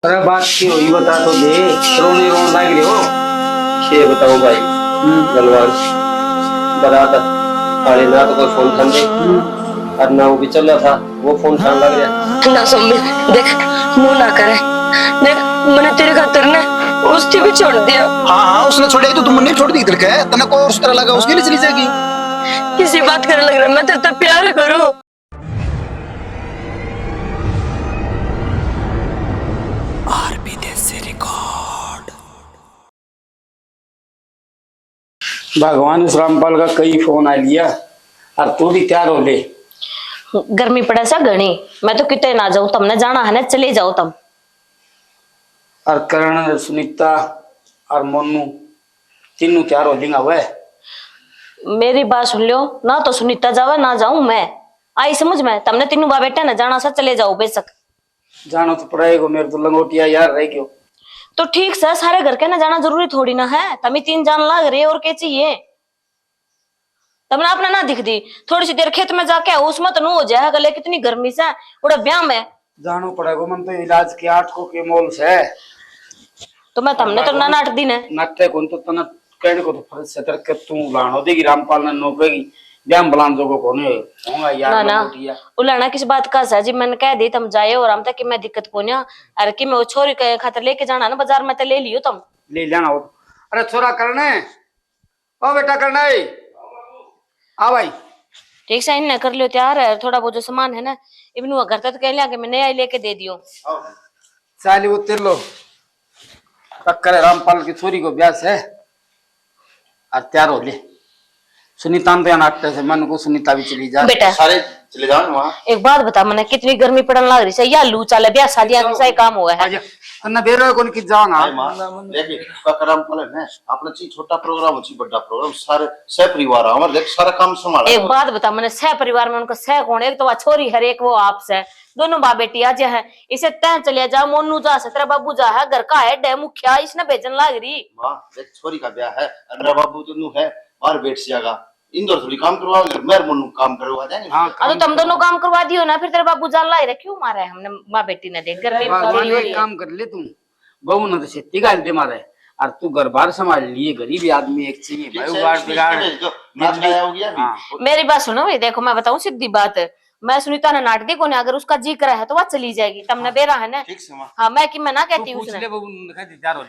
अरे बात की हुई बता तो दे। रोने रोन लग रहे हो। ये बताओ भाई। गलवान बारात काले ना तो कोई फोन ठान दे और ना वो भी चल रहा था वो फोन ठान लग गया ना सुमित देख मुंह ना करे। देख मैंने तेरे खातिर ने उसकी भी छोड़ दिया। हाँ हाँ उसने छोड़ी तो तुमने छोड़ दी तिलक है तना को उस तरह लगा उसके लिए चली जाएगी। किसी बात करने लग रहा मैं तेरे से प्यार करूं। भगवान इस रामपाल का कई फोन आ लिया और तू भी तैयार हो ले। गर्मी पड़े सा घनी मैं तो कितने ना जाऊं तुमने जाना है ना चले जाओ तुम। और करण सुनीता और मोनू तीनों तैयार हो लेंगे वह। मेरी बात सुन लो ना तो सुनीता जावे ना जाऊं मैं। आई समझ में तुमने तीनों बा बेटा ना जाना सा चले जाओ बेशक। जानो तो पड़ेगा मेरे तो लंगोटिया यार रह गयो। तो ठीक से सारे घर के ना जाना जरूरी थोड़ी ना है। तभी तीन जान लाग रहे और क्या चाहिए। तुमने अपना ना दिख दी थोड़ी सी देर खेत में जाके उसमें तो न हो जाए गले कितनी गर्मी से उड़ा ब्याह में जानो पड़ेगा मन तो इलाज के 8 को के मोल से। तो मैं तुमने तो ना नाट दी ने नाटे कौन तो तना कहने को तो फर्ज से तरक तू लानो देगी रामपाल ने नौकरी ब्याम बलान जोगो कोने होगा यार ना ना लंगोटिया। उलाना किस बात का सा जी मैंने कह दी तुम जाए और हम तक कि मैं दिक्कत को ना अरे कि मैं वो छोरी के खातिर लेके जाना ना बाजार में तो ले लियो तुम ले लेना हो। अरे छोरा करने ओ बेटा करना है आ भाई। ठीक से इन कर लियो तैयार है थोड़ा बहुत जो सामान है ना इबनू घर तक कह लिया कि मैं नया लेके दे दियो। चाली वो तेर लो टक्कर है रामपाल की छोरी को ब्यास है और तैयार हो ले। सुनीता तो नाटक से मन को सुनीता भी चली जा बेटा सारे चले जाओ वहाँ। एक बात बता मैंने कितनी गर्मी पड़ने लग रही है या लू चाले ब्याह शादियां का सही काम हुआ है। अन्ना बेरो कौन की जाऊंगा हाय माँ देखिए का करम पले ने अपना ची छोटा प्रोग्राम हो ची बड़ा प्रोग्राम सारे सह परिवार हमारे देख सारा काम संभाला। एक बात बता मैंने सह परिवार में उनका सह कौन एक तो वह छोरी है एक वो आपसे दोनों बाप बेटी आज है इसे तय चले जा मोनू जा तेरा बाबू जा है घर का है डे मुखिया इसने भेजन लाग रही। माँ देख छोरी का ब्याह है अंदर बाबू तो नू है बाहर बैठ जाएगा इंदौर थोड़ी काम करवा मेरे मन काम करवा जाएंगे। हाँ तो तुम दोनों काम करवा दियो ना फिर तेरे बाबू जान ला रहे क्यों मारे हमने माँ बेटी ने देख गर्मी भगवान एक काम कर ले तुम बहू न तो खेती गाल दे मारे और तू घर बार संभाल लिए गरीब आदमी एक चाहिए भाई बार बिगाड़। मेरी बात सुनो भाई देखो मैं बताऊं सीधी बात मैं सुनीता ने नाट दी को अगर उसका जी करा है तो वह चली जाएगी तुमने बेरा है ना। हाँ मैं कि मैं ना कहती हूँ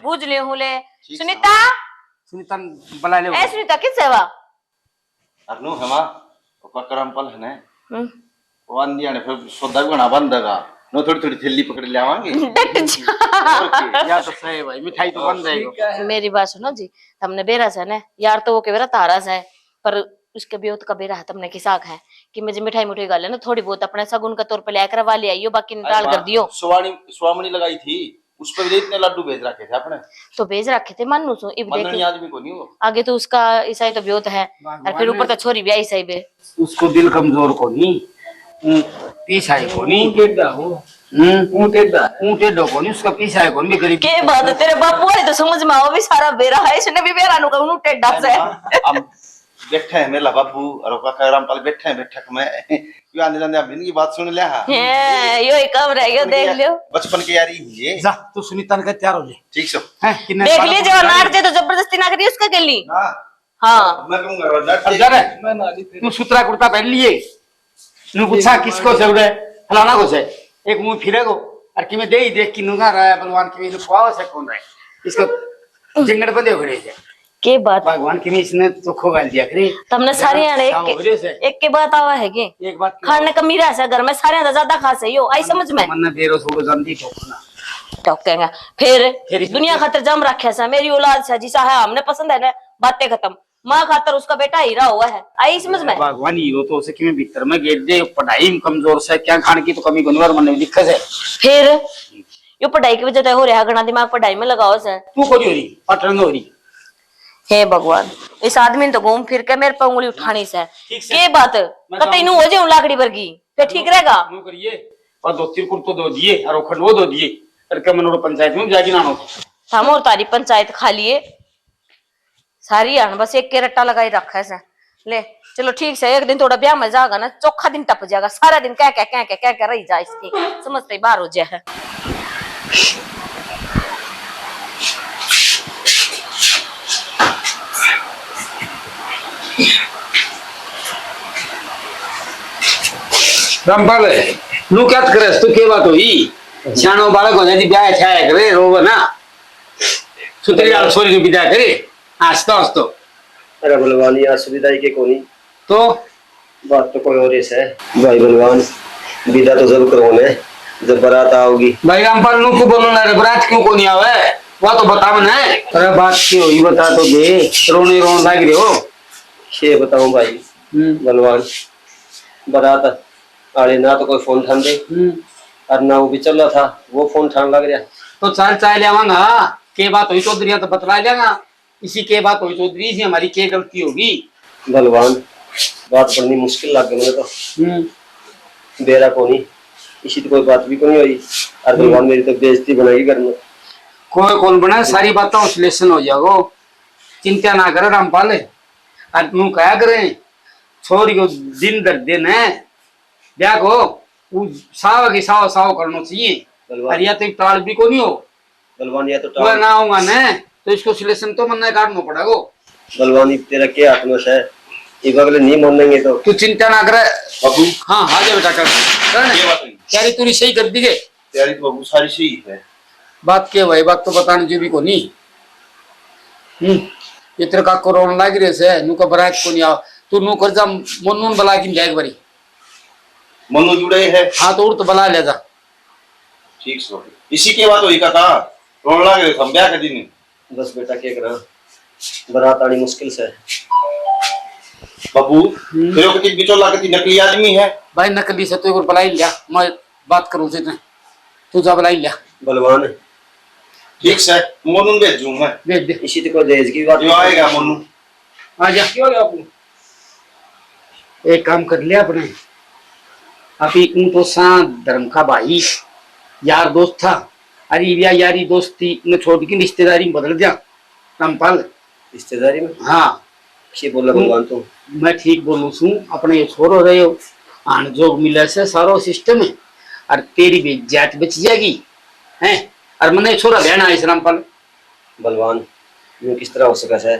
पूछ ले हूँ ले सुनीता सुनीता बुला ले ए सुनीता किस सेवा अरनु है माँ का करम पल है ने वो अंदिया ने फिर सोदा गुना बंदेगा नो थोड़ी थोड़ी थैली पकड़ ले आवांगे या तो सही भाई मिठाई तो बन जाएगी। मेरी बात सुनो जी तुमने बेरा से ना यार तो वो के बेरा तारा से पर उसके ब्योत का बेरा है तुमने किसाक है कि मुझे मिठाई मुठाई गाले ना थोड़ी बहुत अपने सगुन का तौर पे ले करवा ले आइयो बाकी निकाल कर दियो। स्वामणी लगाई थी उस पर भी इतने लड्डू भेज रखे थे आपने तो भेज रखे थे मानू सो इब देख आदमी को नहीं वो आगे तो उसका ईसाई तो ब्योत है और फिर ऊपर तो छोरी भी ईसाई बे उसको दिल कमजोर को नहीं पीछा है को नहीं टेढ़ा हो टेढ़ा को नहीं उसका पीछा है को नहीं गरीब के बात है तेरे बापू है तो समझ में आओ भी सारा बेरा है इसने भी बेरा नु कहूं टेढ़ा से अब बैठे हैं मेरा बाबू और का रामपाल बैठे हैं बैठक में क्यों आने जाने अब इनकी बात सुन ले। हां यो एक कब रह गया देख लियो बचपन की यारी ये जा तू सुनीता ने तैयार हो ले ठीक सो हैं किन्ने देख लिए जब नारते तो जबरदस्ती ना करिए उसका कर ली। हां मैं कहूंगा जा रे तू सुतरा कुर्ता पहन लिए नु पूछा किसको से उड़े फलाना को से एक मुंह फिरेगो और कि मैं दे ही देख कि नुगा रहा है बलवान की नु पाव से कौन रहा इसको जिंगड़ बंदे खड़े है के बात भगवान की इसने तो खो गाल दिया करे तुमने सारे यार एक के बात आवा है के एक बात खाने का मीरा से घर में सारे ज्यादा खास है यो आई समझ में मन बेरो थोड़ा जल्दी ठोकना टोकेंगा फिर दुनिया खातिर जम रखे सा मेरी औलाद से जिसा है हमने पसंद है ना बातें खत्म माँ खातर उसका बेटा हीरा हुआ है आई समझ में भगवान हीरो तो उसे कि भीतर में गेट दे पढ़ाई में कमजोर से क्या खाने की तो कमी गुनवर मन में दिक्कत है फिर यो पढ़ाई की वजह से हो रहा घना दिमाग पढ़ाई में लगाओ से तू को हो रही पटन हो रही हे भगवान इस आदमी ने तो घूम फिर के मेरे पे उंगली उठानी से के बात कतई नु हो जाऊं लाकड़ी वर्गी फिर ठीक रहेगा नु करिए और दो तीन कुर्तो दो दिए और खंड वो दो दिए और के मनोर पंचायत में जागी ना हो हम और तारी पंचायत खा लिए सारी आन बस एक के रट्टा लगाई रखा है से ले चलो ठीक से एक दिन थोड़ा ब्याह में जाएगा ना चौखा दिन टप जाएगा सारा दिन कह रही जा इसकी समझते बाहर हो जाए। रामपाल नु क्या करे तू के बात हुई सियाणो बालक हो जाती ब्याह छाया करे रोव ना सुतरी वाला सोरी नु विदा करे हंसतो हंसतो अरे बलवान यार सुविधा ही के कोनी तो बात तो कोई और है भाई बलवान विदा तो जब करोगे जब बारात आओगी। भाई रामपाल नु को बोलो ना रे बरात क्यों को नहीं आवे वो तो बता मने अरे बात क्यों हुई बता तो दे रोने रोने लग रहे हो ये बताऊं भाई बलवान बारात आले ना तो कोई फोन ठान दे और ना वो भी चल रहा था वो फोन ठान लग रहा तो चाल चाय ले आवांगा के बात हुई चौधरी तो बतला देगा इसी के बात हुई चौधरी से हमारी क्या गलती होगी। बलवान बात पढ़नी मुश्किल लग गई तो बेरा को नहीं इसी तो कोई बात भी को नहीं हुई और बलवान मेरी तो बेइज्जती बनाई घर में कोई कौन बना सारी बातें विश्लेषण हो जाओ चिंता ना करे रामपाल और तू क्या करे छोरी को दिन दर दिन है ब्याह को वो साव की साव साव करना चाहिए और या तो टाल भी को नहीं हो बलवान या तो कोई ना होगा ना तो इसको सिलेक्शन तो मन काटना पड़ेगा। बलवान तेरा क्या हाथ में है ये बगले नहीं मानेंगे तो तू चिंता ना करे बाबू हाँ हाँ जा बेटा कर ये बात नहीं तैयारी तूरी सही कर दी गई तैयारी तो बाबू सारी सही है बात क्या भाई बात तो बताने जो भी को नहीं इतने का कोरोना लग रहे से नु का बरात को नहीं आओ तू नु कर जा मनून बला की जाए बरी मनु जुड़े है हाँ तो उड़ तो बला ले जा ठीक से इसी के बाद हुई का था रोन लग रहे हम ब्याह के दिन बस बेटा क्या करा बारात आनी मुश्किल से बाबू तेरे को कितनी बिचौला कितनी नकली आदमी है भाई नकली से तो एक बलाई लिया मैं बात करूं से तू जा बलाई लिया बलवान ठीक से मनु भेजूं मैं भेज दे इसी तो कोई दहेज की बात जो आएगा मनु आ जा क्यों ले आपू एक काम कर लिया अपने अभी ऊं तो सा धर्म का भाई यार दोस्त था अरे या यारी दोस्ती ने छोड़ के रिश्तेदारी में बदल दिया रामपाल रिश्तेदारी में हाँ ये बोला बलवान तुम मैं ठीक बोलूं छू अपने ये छोरो रहे हो आन जोग मिले से सारो सिस्टम है और तेरी भी जात बच जाएगी हैं और मने छोरा बहन आए रामपाल बलवान यूं किस तरह हो सका है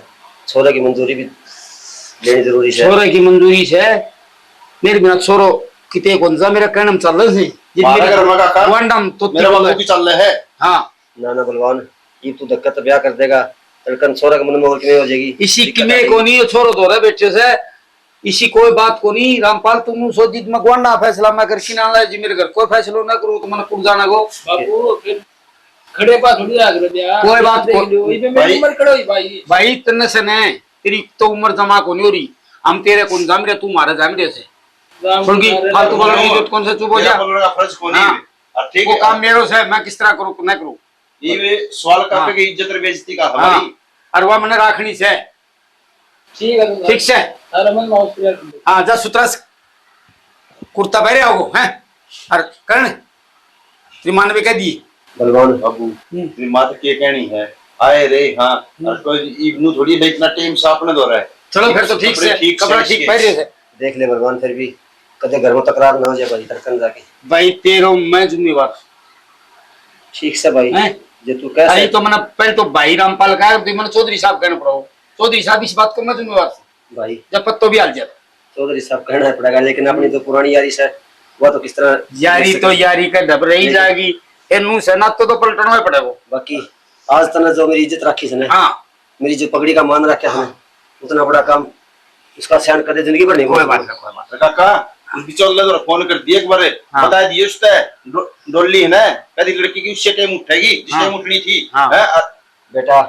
छोरा की मंजूरी भी लेनी जरूरी है छोरे की मंजूरी से मेरे बिना छोरो किते कौन जा मेरा कहना चल रहे हैं वंडम तो मेरा बाबू की चल रहे है हाँ ना बलवान ये तू धक्का तो ब्याह कर देगा तड़कन छोरा के मन में और किਵੇਂ हो जाएगी इसी किमे को नहीं छोरो दो रहे बेटे से इसी कोई बात को नहीं रामपाल तुम सोची मैं गुआंडा फैसला मैं करके ना लाए जी मेरे घर कोई फैसलो ना करूँ तो मैंने कुड़ जाना को बाबू फिर खड़े पास थोड़ी आ गए कोई बात को मेरी उम्र खड़े हुई भाई भाई तन्ने से ने तेरी तो उम्र जमा को नहीं हो रही हम तेरे कौन जाम रहे तू मारे जाम रहे से क्योंकि फालतू बोलने की कौन से चुप हो जा बोलने का फर्ज को नहीं और ठीक वो है काम मेरो से मैं किस तरह करूँ ना करूँ ये सवाल करने की इज्जत और बेइज्जती का हमारी और वह मैंने राखनी से ठीक है ठीक से अरे मन माउस क्लियर हाँ जा सुतरा कुर्ता पहरे आओ हैं और करण श्रीमान भी कह दी बलवान बाबू तेरी माता क्या कहनी है आए रे हाँ और कोई इब्नू थोड़ी ना इतना टाइम से अपने दो रहा है चलो फिर तो ठीक से कपड़ा ठीक पहरे से देख ले बलवान फिर भी कदे घर में तकरार ना हो जाए भाई तड़कन जाके भाई तेरो मैं जिम्मेवार ठीक से भाई हैं जे तू कह अरे तो मैंने पहले तो भाई रामपाल का है मैंने चौधरी साहब कहना पड़ा चौधरी साहब इस बात को मैं जिम्मेवार भाई जब पत्तो भी हाल जाता चौधरी साहब कहना है पड़ेगा लेकिन अपनी तो पुरानी यारी से वो तो किस तरह यारी तो यारी का दब रही जाएगी एनू से ना तो पलटना ही पड़ेगा बाकी आज तने जो मेरी इज्जत रखी से हाँ मेरी जो पगड़ी का मान रखा है उतना बड़ा काम उसका सहन कर दे जिंदगी भर नहीं कोई बात नहीं कोई बात काका बिचौल ले फोन कर दिए एक बार हाँ। बता दिए उसने डोली है ना कभी लड़की की उससे टाइम उठेगी जिस टाइम उठनी थी हाँ। हैं बेटा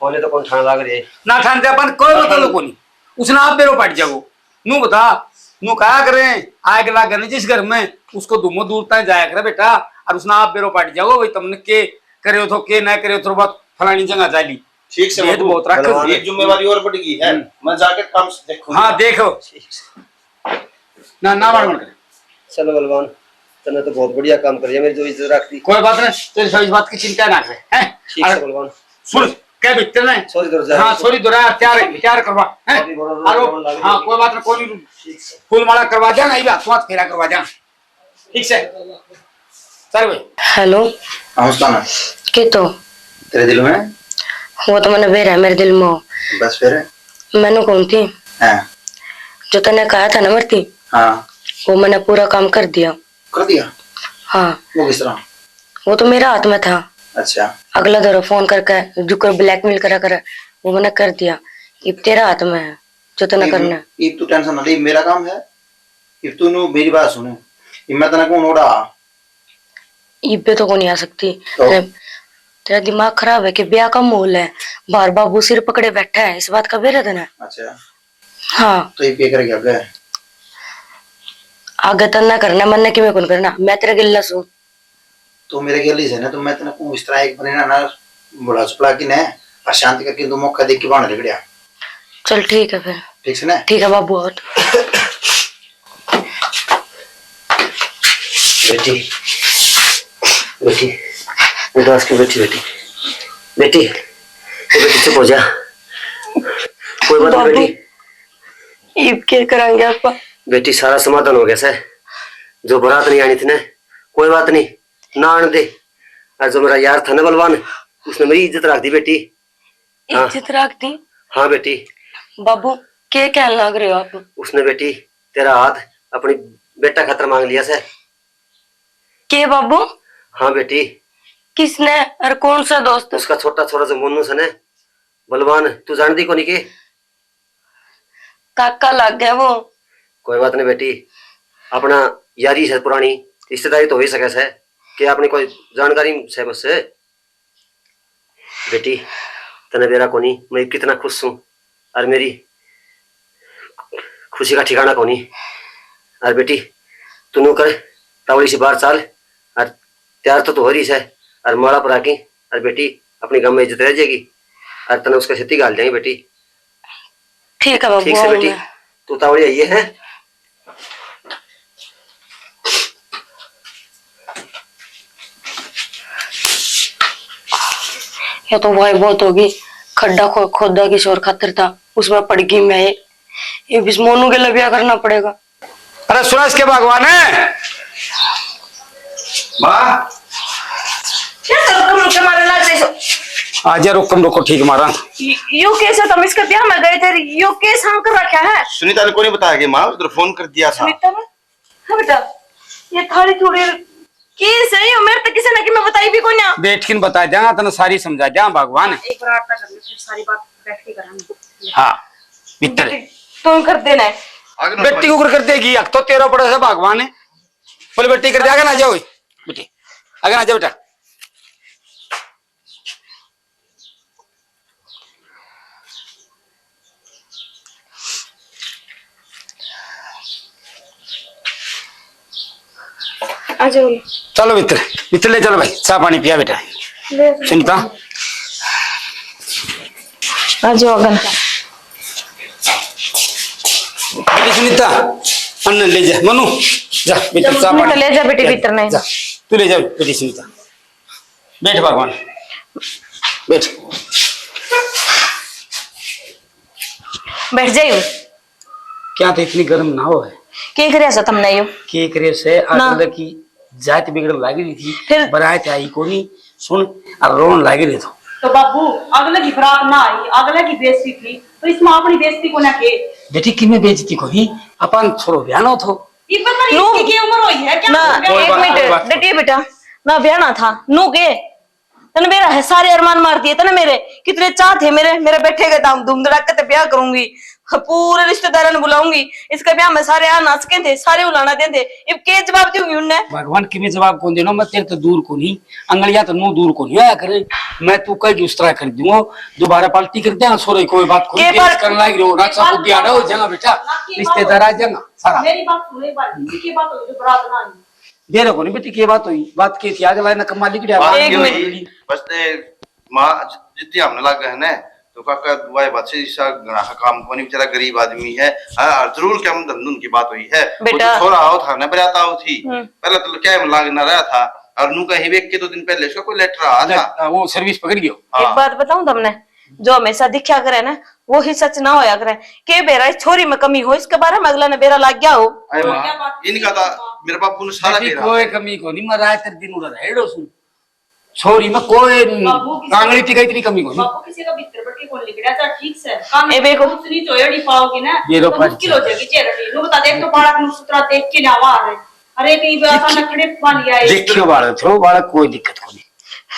होने तो कौन ठान लग रही है ना ठान दे अपन कोई मतलब को नहीं उसने आप बेरो पट जाओ नू बता नू कहा करें आग लगा नहीं जिस घर में उसको धुमो दूर तक जाया करे बेटा और उसने आप बेरो पट जाओ भाई तुमने के करे तो के ना करे तो बात फलानी जगह जाली ठीक से ये तो बहुत रख ये जिम्मेवारी और बढ़ गई है मैं जाके काम से देखूं हाँ देखो ना ना बात चलो बलवान तने तो बहुत बढ़िया काम कर रही है मेरी जो इज्जत रखती कोई बात नहीं तेरी सब इस बात की चिंता ना करे हैं ठीक है बलवान सुन क्या बिकते नहीं सॉरी दर जा हाँ सॉरी दोरा तैयार करवा हैं हाँ कोई बात नहीं कोई नहीं फूल माला करवा जाना ये बात स्वाद फेरा करवा जाना ठीक से चल भाई हेलो ना के तो तेरे दिल में वो तो मैंने बेरा मेरे दिल में हो। बस फिर मैंने कौन थी हाँ जो तने कहा था ना मरती हाँ वो मैंने पूरा काम कर दिया। कर दिया? हाँ। वो किस तरह? वो तो मेरा हाथ में था। अच्छा। अगला दौरा फोन करके जो कर ब्लैकमेल करा करे वो मैंने कर दिया। अब तेरा हाथ में है जो तना करना है। इब तू टेंशन ना ले, मेरा काम है। इब तू नु मेरी बात सुने, इब मैं तना कौन ओड़ा? इब पे तो को नहीं आ सकती। तो? तेरा दिमाग खराब है कि ब्याह का माहौल है, बार बाबू सिर पकड़े बैठा है, इस बात का बेरा देना। अच्छा। हाँ। तो ये कर गया गए आगे तना करना, मन कि मैं कौन करना, मैं तेरा गिल्ला सू। तो मेरे गली से ना, तो मैं तना को इस तरह एक बने ना बुला चुपला की ने और शांति करके तो मौका देख के बाहर निकलिया। चल ठीक है फिर। ठीक से ना? ठीक है बाबू। और बेटी बेटी उदास की बेटी बेटी बेटी बेटी चुप हो जा, कोई बात नहीं बेटी। इब क्या कराएंगे आपा? बेटी सारा समाधान हो गया सर, जो बारात नहीं आनी थी ना, कोई बात नहीं, ना आने दे। और जो मेरा यार था ना बलवान, उसने मेरी इज्जत रख दी बेटी। हाँ। इज्जत रख दी? हाँ बेटी। बाबू क्या कहने लग रहे हो आप? उसने बेटी तेरा हाथ अपनी बेटा खातर मांग लिया सर। के बाबू? हाँ बेटी। किसने और कौन सा दोस्त? उसका छोटा छोरा जो मोनू सन है बलवान, तू जानती को नहीं के? काका लग गया वो। कोई बात नहीं बेटी, अपना यारी है पुरानी, रिश्तेदारी तो हो ही सके से कि आपने कोई जानकारी से बस से। बेटी तने बेरा को नहीं, मैं कितना खुश हूँ और मेरी खुशी का ठिकाना को नहीं। और बेटी तू नु कर तावड़ी से बाहर चाल और तैयार तो हो रही है और माला पर आके और बेटी अपनी गांव में इज्जत रह जाएगी और तने उसका खेती गाल जाएंगे बेटी। ठीक है बाबू। ठीक से बेटी, तू तावड़ी आई है। ये तो वाई बहुत होगी, खड्डा खोदा किसी और खातिर था, उसमें पड़ गई मैं। ये भी मोनू के लिए ब्याह करना पड़ेगा। अरे सुना इसके भगवान है माँ आज रुकम रुको ठीक मारा। यू कैसे तुम इसके ब्याह में गए थे, यू केस हाँ कर रखा है? सुनीता ने को नहीं बताया कि माँ उधर फोन कर दिया था। सुनीता ने? हाँ बेटा, ये थारी थोड़ी केस है, ये मेरे तो किसी ने कि मैं बताई भी को ना। बैठ के बता देगा तने सारी समझा दिया भगवान। एक बार आटा कर ले फिर सारी बात बैठ के करांगे। हाँ मित्र तुम कर देना है। बेटी को कर देगी, अब तो तेरा पड़ा से भगवान है, बोले बेटी कर दिया ना जाओ बेटी, आगे ना जाओ बेटा। आ जाओ। चलो मित्र, मित्र ले चलो भाई, चाय पानी पिया बेटा। सुनीता आ जाओ अगन। बेटी सुनीता अन्न ले जा, मनु जा बेटी चाय पानी ले जा बेटी भीतर नहीं। जा तू ले जा बेटी सुनीता, बैठ भगवान बैठ। बैठ जाइयो। क्या तो इतनी गर्म ना हो है के करे सा तुमने यो के करे से अगले की जात बिगड़ लागी रही थी, फिर बरात आई को नहीं सुन और रोन लागी रही तो बाबू अगले की बरात ना आई, अगले की बेइज्जती थी, तो इसमें अपनी बेइज्जती को ना के बेटी कि मैं बेइज्जती को ही अपन छोड़ो बयानो थो। ये पता नहीं इसकी क्या उम्र हुई है क्या? ना एक मिनट डटिए बेटा, ना ब्याना था नू के तने मेरा है सारे अरमान मार दिए तने मेरे, कितने चाह थे मेरे, मेरे बैठे गए दाम धूम धड़ाके ते ब्याह करूंगी, पूरे रिश्तेदारों ने बुलाऊंगी, इसका ब्याह में सारे आ नाच के थे, सारे उलाना दे थे, अब के जवाब दूंगी उनने? भगवान कि मैं जवाब कौन देना, मैं तेरे तो दूर को नहीं, अंगलियां तो नू दूर को नहीं आया करे, मैं तू कई दूसरा कर दूंगा, दोबारा पार्टी कर देना, सोरे कोई बात कोई करने लग रही हो ना, सब दिया हो जाना बेटा, रिश्तेदार आ जाना सारा। मेरी बात सुनो एक बार, की बात हो जो बरात ना आई दे रखो नहीं बेटी, की बात हुई, बात की थी आगे लाइन कमाली की बस माँ जितनी हमने लग है ना, तो काका दुआई बात से घना काम को नहीं, बेचारा गरीब आदमी है। हाँ जरूर क्या धंधुन की बात हुई है, बेटा थोड़ा आओ था ना बराता हो थी, पहले तो क्या लाग ना रहा था, और नू कहीं वेक के 2 दिन पहले उसका कोई लेटर आया था, वो सर्विस पकड़ गयो। एक बात बताऊं तुमने, जो हमेशा दिखा करे ना वो ही सच ना होया करे, के बेरा इस छोरी में कमी हो इसके बारे में अगला ने बेरा लग गया हो। इनका था मेरे बापू ने सारा कह रहा कोई कमी को नहीं, मरा तेरे दिन उड़ा हेडो सुन छोरी में कोई बाबू किसी- कांगड़ी थी इतनी कमी को बापू किसी का भीतर पड़ के कौन लिखड़ा था ठीक से काम ए बेको। कुछ नहीं चोयड़ी पाओगी ना ये लो तो पाँच मुश्किल हो जाएगी चेहरे नु बता देख तो बालक नु सुतरा देख के ना आ रहे अरे कई बार ना खड़े पा लिया है देखियो बालक कोई दिक्कत को नहीं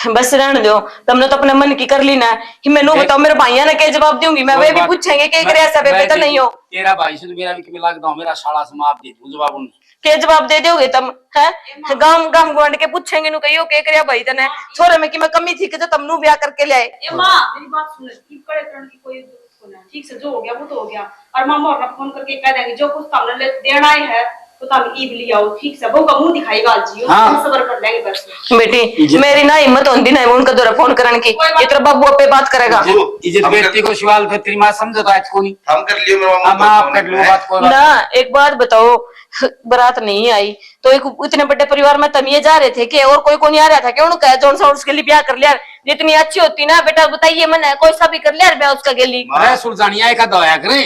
बस रहने दो, तुमने तो अपने मन की कर ली ना कि मैं नो बताओ मेरे भाइया ने क्या जवाब दूंगी मैं, वे भी पूछेंगे कि करे ऐसा बेटा नहीं हो, तेरा भाई से तो मेरा भी कभी लगता हूँ मेरा साला समाप्त दे दूं जवाब उन्हें क्या जवाब दे दोगे तुम है? गांव गांव गवांड के पूछेंगे नु कहियो के करे भाई तने छोरे में कि मैं कमी थी कि जो तुमनु ब्याह करके ले आए। ए मां मेरी बात सुन की करे करने की कोई जरूरत नहीं ठीक से जो हो गया वो तो हो गया और मामा और ना फोन करके कह देंगे जो कुछ तुमने देना है तो तुम ईब लिया हो ठीक से बहू का मुंह दिखाई गाल जी हम सबर कर लेंगे बस बेटी मेरी ना हिम्मत होती ना उनका दोरा फोन करने की, ये तेरा बाबू पे बात करेगा इज्जत बेइज्जती को सवाल फिर तेरी मां समझता है को नहीं हम कर लियो मेरा अब आप कर लो बात को ना। एक बात बताओ, बारात नहीं आई तो एक इतने बड़े परिवार में तुम ये जा रहे थे कि और कोई को नहीं आ रहा था क्यों कहे जोन सा उसके लिए ब्याह कर लिया, जितनी अच्छी होती ना बेटा बताइए मन है कोई सा भी कर लिया ब्याह उसका गेली अरे सुल्तानिया एक दवाया करे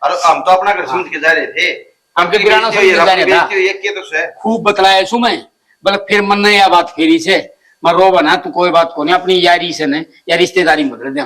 अरे हम तो अपना घर समझ के जा रहे थे हमके बिराना समझ के जा रहे था ये के तो से खूब बतलाया सु मैं बोले फिर मन नहीं आ बात फेरी से मैं रो बना तू कोई बात को नहीं अपनी यारी से ने या रिश्तेदारी में बदल दे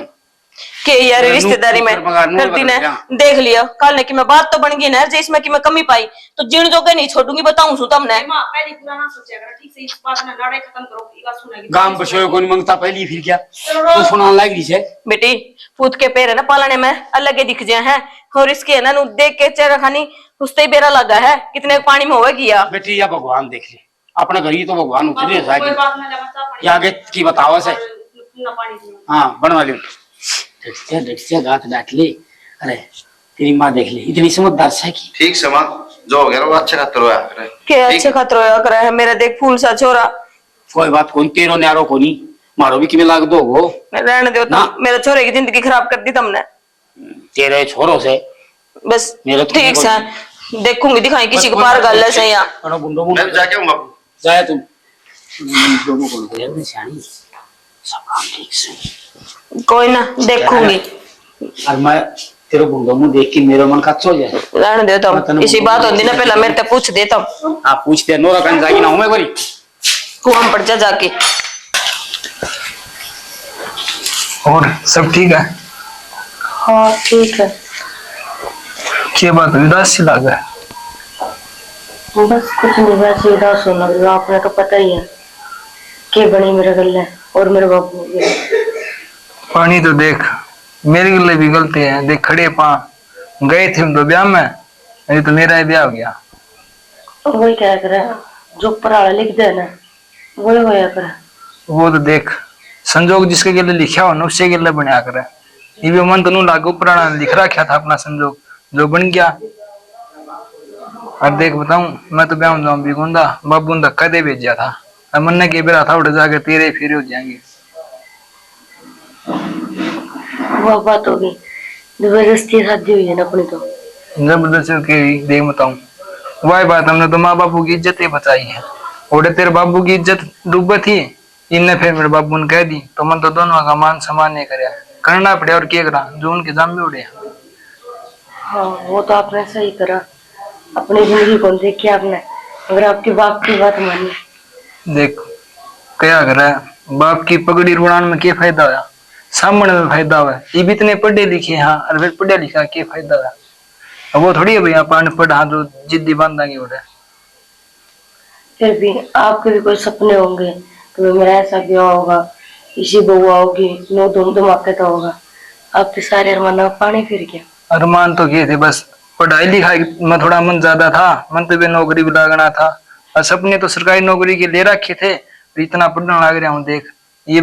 के यार रिश्तेदारी में करती ने देख लिया कल ने कि मैं बात तो बन गई ना जिसमें कि मैं कमी पाई तो जिन जोगे नहीं छोड़ूंगी बताऊं सु तुमने मां पहले पुराना सोचा कर ठीक से इस बात ना लड़ाई खत्म करो ये बात सुनेगी गांव बसों को नहीं मांगता पहली फिर क्या तू सुनाने लग रही है बेटी पूत के पैर है ना पालने में अलग ही दिख जाए हैं और इसके है ना नु देख के चेहरा खानी उसते ही बेरा लगा है कितने पानी में होगा किया बेटी या भगवान देख ले अपना घर ही तो भगवान उतरे कोई जाके बात ना लगा सा पानी ये आगे की बताओ से ना पानी हाँ बनवा लियो देखते गात डाट ली अरे तेरी माँ देख ली इतनी समझदार है की ठीक से मां जो हो गया वो अच्छा खतर होया करे के अच्छे खतरो करे है मेरा देख फूल सा छोरा कोई बात कौन तेरो न्यारो को नहीं मारो भी किमें लाग दो गो रहने दो तुम मेरे छोरे की जिंदगी खराब कर दी तुमने तेरे छोरों से बस मेरे तो ठीक से देखूंगी दिखाई किसी को पार गल से यहाँ अरे गुंडो मैं भी जाके आऊंगा जाए तुम दोनों को तो यार सियानी सब काम ठीक से कोई ना देखूंगी और मैं तेरे गुंडो मुंह देख के मेरे मन का हो जाए रहने दो तुम इसी बात होती ना पहला मेरे से पूछ देता हूँ आप पूछते नोरा कन जागी ना हूं मैं बरी कुआं पड़ जा जाके और सब ठीक है हाँ ठीक है क्या बात उदास सी लग है बस कुछ नहीं वैसे उदास होने लग रहा आपने तो पता ही है के बनी मेरे गले और मेरे बापू पानी तो देख मेरे गले भी गलती है देख खड़े पा गए थे हम तो ब्याह में नहीं तो मेरा ही ब्याह हो गया वही क्या करे जो पराला लिख दे ना वही होया करे वो तो देख संजोग जिसके गले लिखा हो ना उससे गले बना करे ये भी मन तो नू लागू पुराना लिख रखा था अपना संजोग जो बन गया और देख बताऊं मैं तो ब्याह जाऊं भी गुंदा बाबू ने धक्का दे भेजा था और मन ने के बेरा था उठ जाके तेरे फिर हो जाएंगे वो बात होगी जबरदस्ती शादी हुई है ना अपनी तो जबरदस्ती के देख बताऊं वही बात हमने तो माँ बापू की इज्जत ही बचाई है और तेरे बाबू की इज्जत डूब थी इनने फिर मेरे बाबू ने कह दी तो मन तो दोनों का मान सम्मान नहीं करे करना पड़े और क्या करा जो उनके जाम भी उड़े हाँ वो तो आपने सही करा अपनी जिंदगी को देखी आपने अगर आपके बाप की बात मानी देख क्या करे बाप की पगड़ी रुड़ान में क्या फायदा हुआ सामने में फायदा हुआ ये भी इतने पढ़े लिखे हाँ और फिर पढ़ा लिखा क्या फायदा हुआ अब वो थोड़ी है भैया अनपढ़ हाँ जो जिद्दी बांधेंगे उड़े फिर भी आपके भी कोई सपने होंगे कि मेरा ऐसा ब्याह होगा इसी बउआ होगी नो धूम धमाके तो होगा आपके सारे अरमाना पानी फिर गया अरमान तो किए थे बस पढ़ाई लिखाई में थोड़ा मन ज्यादा था मन तो भी नौकरी भी लागना था और सपने तो सरकारी नौकरी के ले रखे थे तो इतना पढ़ने लग रहा हूँ देख ये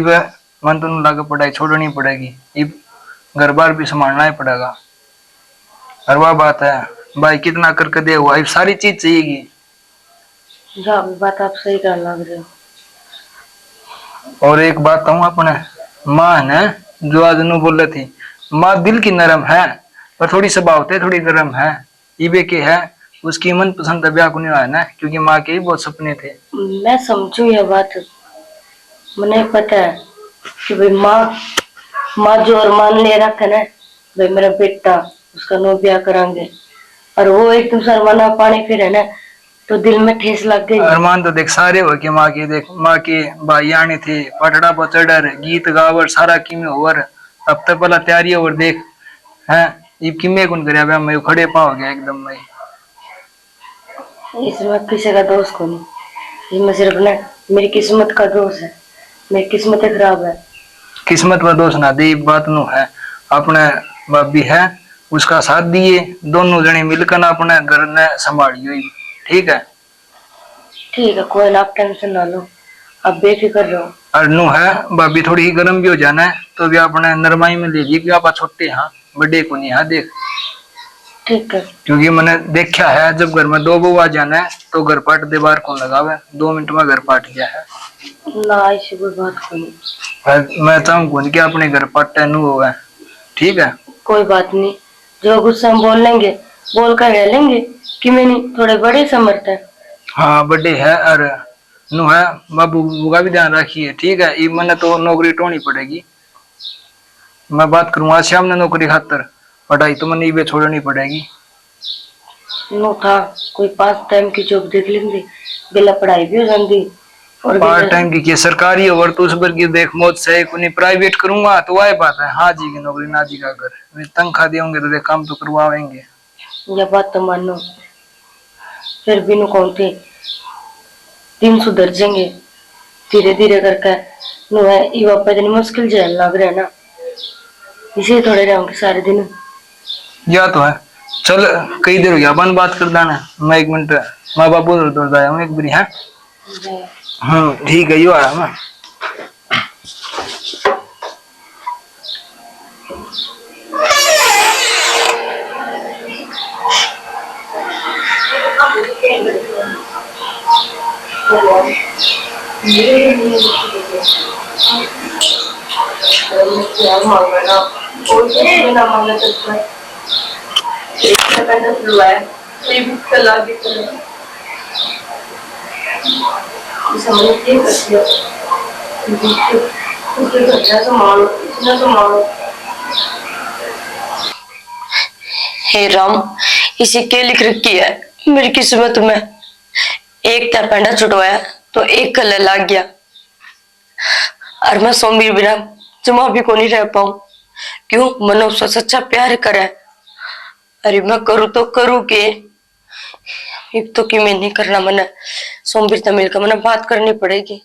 मन तो नहीं लगा पढ़ाई छोड़नी पड़ेगी ये घर बार भी संभालना ही पड़ेगा और वह बात है भाई कितना करके दे हुआ सारी चीज चाहिएगी जो बात आप सही कहने लग रहे हो और एक बात कहूँ अपने माँ है ना जो आज नू बोल रही थी माँ दिल की नरम है पर थोड़ी स्वभाव है थोड़ी गर्म है ईबे के है उसकी मन पसंद ब्याह को नहीं हुआ है ना क्योंकि माँ के भी बहुत सपने थे मैं समझू यह बात मुझे पता है कि भाई माँ जो अरमान ले रखा है ना भाई मेरा बेटा उसका नो ब्याह करांगे और वो एकदम से अरमाना पानी फिर है ना तो दिल में ठेस लग गई। अरमान तो देख सारे हो के माँ के देख, माँ के भाई आने थे, पटड़ा पचड़र गीत गावर सारा किमे होवर। अब तक पहला तैयारी और देख है ये किमे कौन करे, मैं खड़े पाओ गया एकदम मैं। इसमें किसी का दोष को नहीं, इसमें सिर्फ ना मेरी किस्मत का दोष है, मेरी किस्मत खराब है। किस्मत में दोष ना दे, बात नु है अपने भाभी है उसका साथ दिए, दोनों जने मिलकर ना अपने घर ने संभालियो, ठीक है। ठीक है कोई ना, आप टेंशन ना लो, आप बेफिक्र रहो। और नु है भाभी थोड़ी ही गर्म भी हो जाना है तो भी अपने नरमाई में ले लिए कि आप छोटे हाँ बड़े को नहीं हाँ देख। ठीक है। क्योंकि मैंने देखा है जब घर में दो बहू आ जाना है तो घर पाट दे बार कौन लगावे, 2 मिनट में घर पाट गया है ना, ऐसी कोई बात नहीं। मैं चाहूँ कि अपने घर पाटे नु होगा, ठीक है। कोई बात नहीं, जो गुस्सा हम बोल लेंगे बोल कर रह लेंगे कि मैं नहीं, थोड़े बड़े समर्थ है। हाँ बड़े है और नु है बाबू का भी ध्यान रखिए, ठीक है। ये मैंने तो नौकरी टोनी पड़ेगी, मैं बात करूंगा शाम ने नौकरी खातर, पढ़ाई तो मैंने ये छोड़नी पड़ेगी। नो था कोई 5 टाइम की जॉब देख लेंगे, बिना पढ़ाई भी हो जाती। और पार्ट टाइम की सरकारी और तो उस पर की देख मौत से उन्हें प्राइवेट करूंगा तो वही बात है, हाँ जी की नौकरी ना जी का घर तनख्वाह देंगे तो देख काम तो करवाएंगे। यह बात तो मानो, फिर भी नु कौन थे 3 सुधर जाएंगे धीरे धीरे करके। नु है ये वापस इतनी मुश्किल झेल लग रहा है ना, इसे थोड़े रहोगे सारे दिन। या तो है चल कई देर हो गया अपन बात कर देना, मैं 1 मिनट माँ बाप उधर उधर जाया हूँ एक बारी है। हाँ ठीक है यो आया मैं। हे राम, इसे क्या लिख रखी है मेरी किस्मत में। एक था पेंडा छुटवाया तो एक कलर लग गया, और मैं सोमवीर बिना जमा भी को नहीं रह पाऊं। क्यों मनो उससे सच्चा प्यार करे, अरे मैं करूँ तो करूँ के, एक तो कि मैं नहीं करना, मैंने सोमवीर से मिलकर मैंने बात करनी पड़ेगी।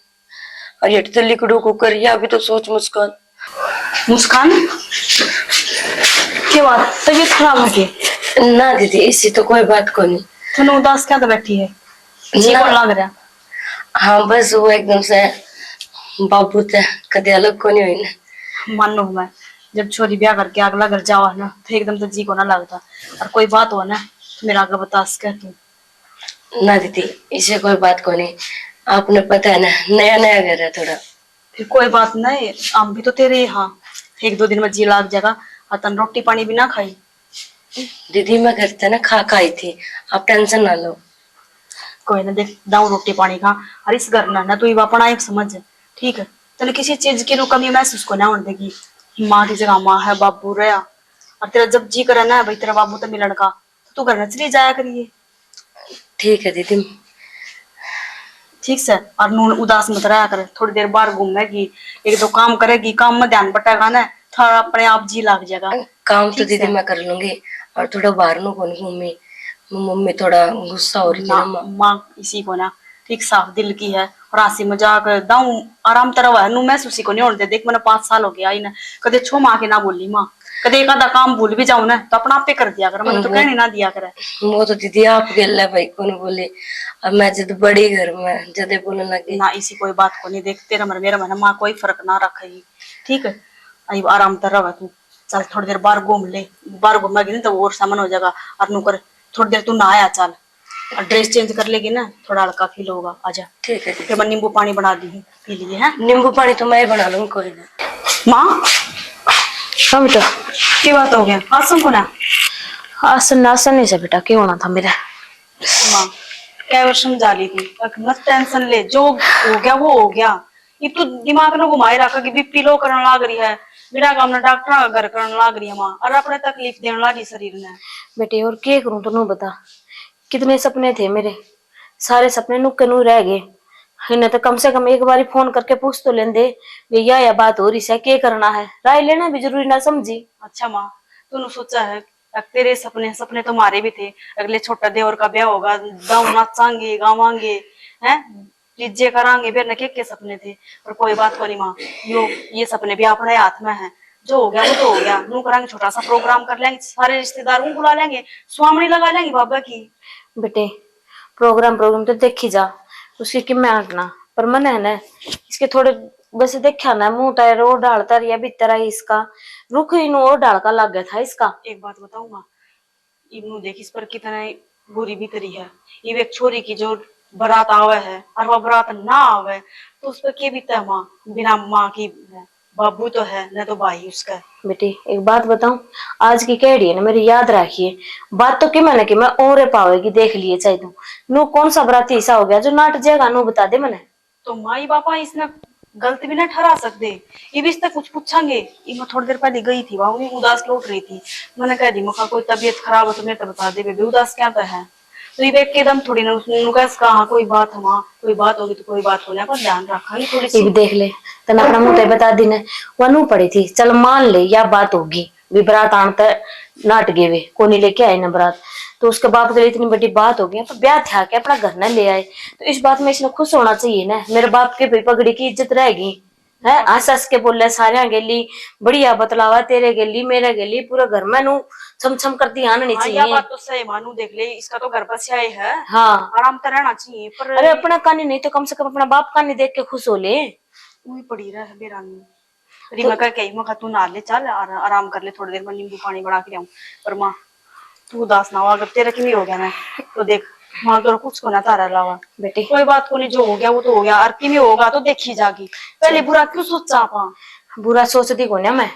और ये तो लिखड़ू को कर, या अभी तो सोच मुस्कान। मुस्कान क्या बात, तबीयत खराब है के? ना दीदी इसी तो कोई बात को नहीं। तूने उदास क्या तो बैठी है, जी को लग रहा? हाँ बस वो एकदम से बाबू थे कदे अलग को नहीं हुई ना। मान लो मैं जब छोरी ब्याह करके अगला घर जाओ ना तो एकदम तो जी को ना लगता, और कोई बात हो ना तो मेरा आगे बता सके तू। ना दीदी इसे कोई बात को नहीं, आपने पता है ना नया नया घर है थोड़ा। फिर कोई बात नहीं, हम भी तो तेरे यहाँ 1-2 दिन में जी लाग जाएगा, और तन रोटी पानी भी ना खाई। दीदी मैं घर से ना खा खाई थी, आप टेंशन ना लो। कोई ना देख दाऊ रोटी पानी खा, और इस घर ना तू अपना एक समझ, ठीक है। तेने किसी चीज की कमी महसूस को ना होने देगी। माँ की जगह माँ है, बाबू रहा, और तेरा जब जी करे ना भाई तेरा बाबू तो मिलन का, तो तू घर में चली जाया करिए। ठीक है दीदी। ठीक से, और नून उदास मत रहा कर, थोड़ी देर बाहर घूमेगी, 1-2 काम करेगी, काम में ध्यान बटेगा ना थोड़ा अपने आप जी लग जाएगा। काम तो दीदी मैं कर लूंगी, और थोड़ा बाहर नु कौन घूमी, मम्मी थोड़ा गुस्सा हो रही थी ना। माँ इसी को ना ठीक साफ दिल की है, और हंसी मजाक दाऊ आराम तरह है, नू महसूसी को नहीं होने दे। देख मैंने 5 साल हो गया आई ना, कदे छो माँ के ना बोली माँ, कदे एक आधा काम भूल भी जाऊं ना तो अपना आप पे कर दिया कर, मैंने तो कहने ना दिया करे। वो तो दीदी आप गल है भाई कौन बोले, अब मैं जब बड़ी घर में जब बोलने लगी ना इसी कोई बात को नहीं, देख तेरा मेरा मन माँ कोई फर्क ना रखेगी, ठीक है। आई आराम तरह रहा तू, चल थोड़ी देर बाहर घूम ले, बाहर घूमेगी नहीं तो और सामान हो जाएगा। और नू कर थोड़ी देर तू नहाया चल, और ड्रेस चेंज कर लेगी ना थोड़ा हल्का फील होगा, आजा। ठीक है फिर मैं नींबू पानी बना दी पी लिए है। नींबू पानी तो मैं बना लूंगी कोई ना। माँ हाँ बेटा क्या बात हो गया, आसन को ना आसन आसन नहीं से बेटा, क्यों होना था मेरा? माँ क्या बार समझा ली थी, मत टेंशन ले, जो हो गया वो हो गया। ये तो दिमाग ने घुमाए रखा कि बीपी लो करने लग रही है, बिना काम ना डॉक्टर का घर करने लग रही है माँ, और अपने तकलीफ देने लगी शरीर ने। बेटे और क्या करूं, तू बता, कितने सपने थे मेरे, सारे सपने नुक्के नू रह गए। इन्हें तो कम से कम एक बार फोन करके पूछ तो लेंदे भैया या बात हो रही है, क्या करना है, राय लेना भी जरूरी ना समझी। अच्छा माँ, तूने सोचा है तेरे सपने सपने तो हमारे भी थे। अगले छोटा देवर का ब्याह होगा, गाँव नाचांगे गावांगे हैं, डीजे करांगे, फिर न के सपने थे। पर कोई बात को नहीं माँ, ये सपने भी अपने हाथ में है। जो हो गया वो तो हो गया। नू करांगे छोटा सा प्रोग्राम कर लेंगे, सारे रिश्तेदारों को बुला लेंगे, स्वामणी लगा लेंगे बाबा की। बेटे प्रोग्राम प्रोग्राम तो देखी जा, उसकी किम्मे हटना, पर मन है ना इसके थोड़े बस देखा ना मुंह टायर और डालता रिया भीतर आई इसका रुख इन और डाल का लग गया था इसका। एक बात बताऊं माँ, इब्नू देख इस पर कितना बुरी भीतरी है। ये एक छोरी की जो बारात आवे है और वह बारात ना आवे तो उस पर क्या बीता है माँ। बिना माँ की बाबू तो है न तो भाई उसका। बेटी एक बात बताऊं, आज की कह ना मेरी याद रखिए, बात तो कि मैंने कि मैं और पावेगी देख लिए चाहे तू नू कौन सा बराती ऐसा हो गया जो नाट जाएगा, नू बता दे मैंने। तो माई बापा इसने गलत भी ना ठहरा सकते। ये भी इससे कुछ पूछेंगे। ये मैं थोड़ी देर पहले गई थी वहां, उदास लौट रही थी। मैंने कह दी मखा कोई तबीयत खराब हो तो मेरे तो बता दे बेबी, उदास क्या है। तो ये देख के दम थोड़ी ना कहा कोई बात है माँ, कोई बात होगी तो कोई बात होने पर ध्यान रखा थोड़ी सी। देख ले तने अपना मुंह ते बता दी ने वनू पड़ी थी, चल मान ले या बात होगी भी बरात आनता नाट गए वे कोनी लेके आए ना बरात, तो उसके बाप के लिए इतनी बड़ी बात हो गई तो ब्याह था के अपना घर न ले आए, तो इस बात में इसने खुश होना चाहिए ना। मेरे बाप के पगड़ी की इज्जत रहेगी है, हंस हंस के बोले सारे गेली बढ़िया बतलावा तेरे गेली मेरे गेली पूरे घर में नू छम छम कर दी आना नहीं चाहिए। हाँ, बात तो सही मानू, देख ले इसका तो घर पर से आए है। हाँ आराम तो रहना चाहिए। पर अरे अपना कानी नहीं तो कम से कम अपना बाप कानी देख के खुश हो ले। वही पड़ी रहा है बेरानी। रीमा कह कही मैं तू नहा ले, चल आराम कर ले थोड़ी देर में नींबू पानी बना के लाऊं। पर माँ तू उदास ना हो, अगर तेरा की नहीं हो गया ना तो देख माँ तो कुछ को ना तारा अलावा बेटी कोई बात को नहीं, जो हो गया वो तो हो गया। और की नहीं होगा तो देखी जागी, पहले बुरा क्यों सोचा आपा। बुरा सोचती को ना मैं,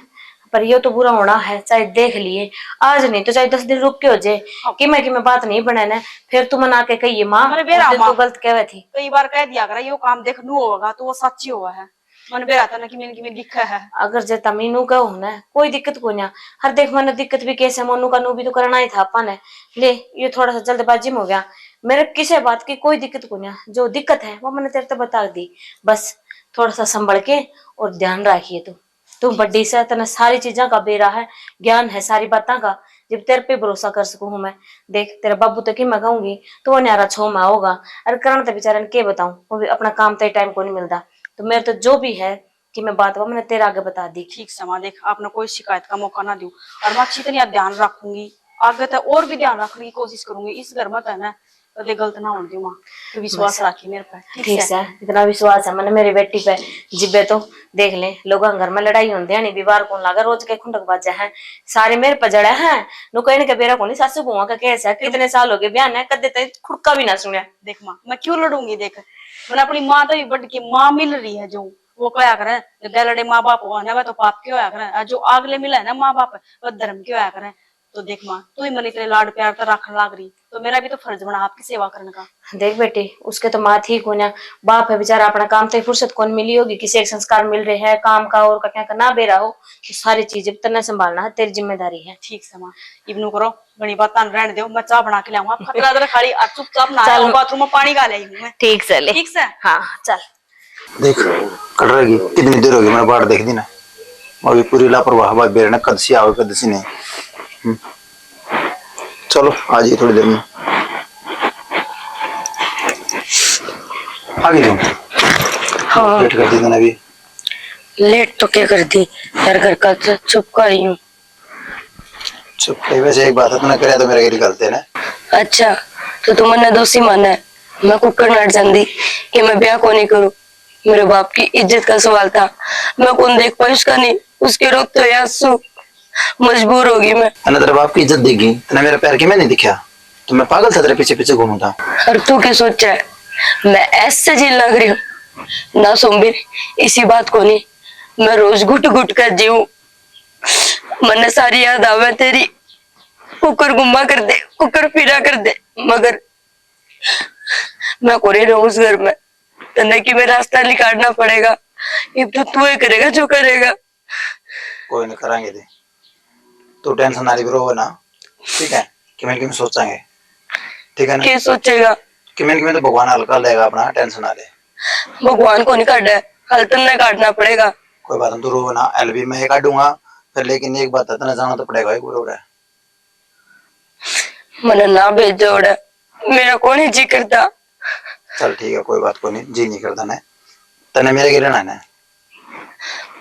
पर ये तो बुरा होना है चाहे देख लिए आज नहीं तो चाहे 10 दिन रुक के हो जाए कि मैं बात नहीं बने ना फिर तुम ना के कहिए माँ तो गलत कहवे थी। कई बार कह दिया कर यो काम देख नू होगा तो वो सच्ची हुआ है। मन बेरा था ना कि मैंने दिखा है। अगर जे तमीनू का होना कोई दिक्कत को ना, हर देख मैंने दिक्कत भी कैसे मोनू का नू भी तो करना ही था अपन ने ले, ये थोड़ा सा जल्दबाजी में हो गया मेरे, किसी बात की कोई दिक्कत को ना, जो दिक्कत है वो मैंने तेरे तो बता दी, बस थोड़ा सा संभल के और ध्यान रखिए। तू बड्डी से तेना सारी चीजा का बेरा है, ज्ञान है सारी बातों का, जब तेरे पे भरोसा कर सकूं मैं। देख तेरा बाबू तो कि मैं कहूंगी तो वो न्यारा छो में होगा, अरे करण तो बेचारे ने के बताऊं, वो भी अपना काम तय टाइम को नहीं मिलता, तो मेरे तो जो भी है कि मैं बात वो मैंने तेरे आगे बता दी। ठीक समा देख आपने कोई शिकायत का मौका ना दूं और मैं अच्छी तरह ध्यान रखूंगी, आगे तक और भी ध्यान रखने की कोशिश करूंगी। इस घर में कहना कदे गलत ना होने दूं मां, तो विश्वास रखी मेरे पे। ठीक है इतना विश्वास है मैंने मेरी बेटी पे, जिबे तो देख ले लोग घर में लड़ाई होती है नहीं बीवार कौन लागा रोज के खुंडक बाजा है सारे मेरे पे जड़ा है नो कहने के बेरा कोनी सासू बुआ का कैसा कितने साल हो गए ब्याह ने कदे तक खुड़का भी ना सुना। देख मां मैं क्यों लड़ूंगी, देख मैंने अपनी माँ तो भी बढ़ के माँ मिल रही है, जो वो क्या करे जो लड़े माँ बाप हुआ ना वह तो पाप क्यों होया करे, जो आगले मिला है ना माँ बाप वह धर्म क्यों होया करे। तो देख माँ तू ही मन इतने लाड प्यार तो रखने लाग रही, तो मेरा भी तो फर्ज बना आपकी सेवा करने का। देख बेटी उसके तो माँ ठीक होना, बाप है बेचारा अपना काम तो फुर्सत कौन मिली होगी, किसी एक संस्कार मिल रहे हैं काम का और क्या ना बेरा हो, तो सारी चीजें तन्ने संभालना है तेरी जिम्मेदारी है। ठीक से माँ इब्नू करो घनी बात रहने दो, मैं चाह बना के लाऊंगा खतरा दर खाली चुपचाप ना बाथरूम में पानी डाल आई हूँ मैं। ठीक से ले, ठीक से हाँ चल। देख कट रहेगी कितनी देर होगी, मैंने बाहर देख दी ना, अभी पूरी लापरवाह भाई बेरे ने कद सी आओ कद सी नहीं। चलो आ जाइए थोड़ी देर में आ गई तुम। हाँ लेट कर दी मैंने अभी। लेट तो क्या कर दी यार, घर का चुप कर रही हूँ। चुप कही वैसे एक बात है तूने करे तो मेरे गिरी गलती है ना। अच्छा तो तुमने दोषी माना है, मैं कुकर नट जाती कि मैं ब्याह को नहीं करूँ, मेरे बाप की इज्जत का सवाल था, मैं कौन देख पाई उसका नहीं, उसके रोक तो यासू मजबूर होगी मैं। तेरे बाप की इज्जत देगी, तेने मेरे पैर की मैं नहीं दिखा तो मैं पागल था तेरे पीछे पीछे घूमता। और तू क्या सोचा है मैं ऐसे झील लग रही हूँ ना सोमबीर, इसी बात को नहीं मैं रोज घुट घुट कर जीऊं, मन सारी याद आवे तेरी, कुकर गुम्मा कर दे कुकर फिरा कर दे, मगर मैं कोरे रहूं उस घर में, तने कि मैं रास्ता निकालना पड़ेगा, ये तो तू ही करेगा जो करेगा। कोई नहीं कराएंगे दे, तू टेंशन ना ली ना, ठीक है कि मैं क्यों सोचेंगे, ठीक है ना। क्या सोचेगा? कि मैंने तो भगवान हल्का लेगा अपना, टेंशन ना ले। भगवान को नहीं काटा है, हल तन्ने काटना पड़ेगा। कोई बात नहीं, तू रो ना, एलबी मैं काटूंगा फिर, लेकिन एक बात है तना जाना तो पड़ेगा ही पूरा। मैंने ना भेजो उड़ा, मेरा कौन ही जी करता। चल ठीक है, कोई बात को नहीं, जी नहीं करता ना, तने मेरे के रहना है ना,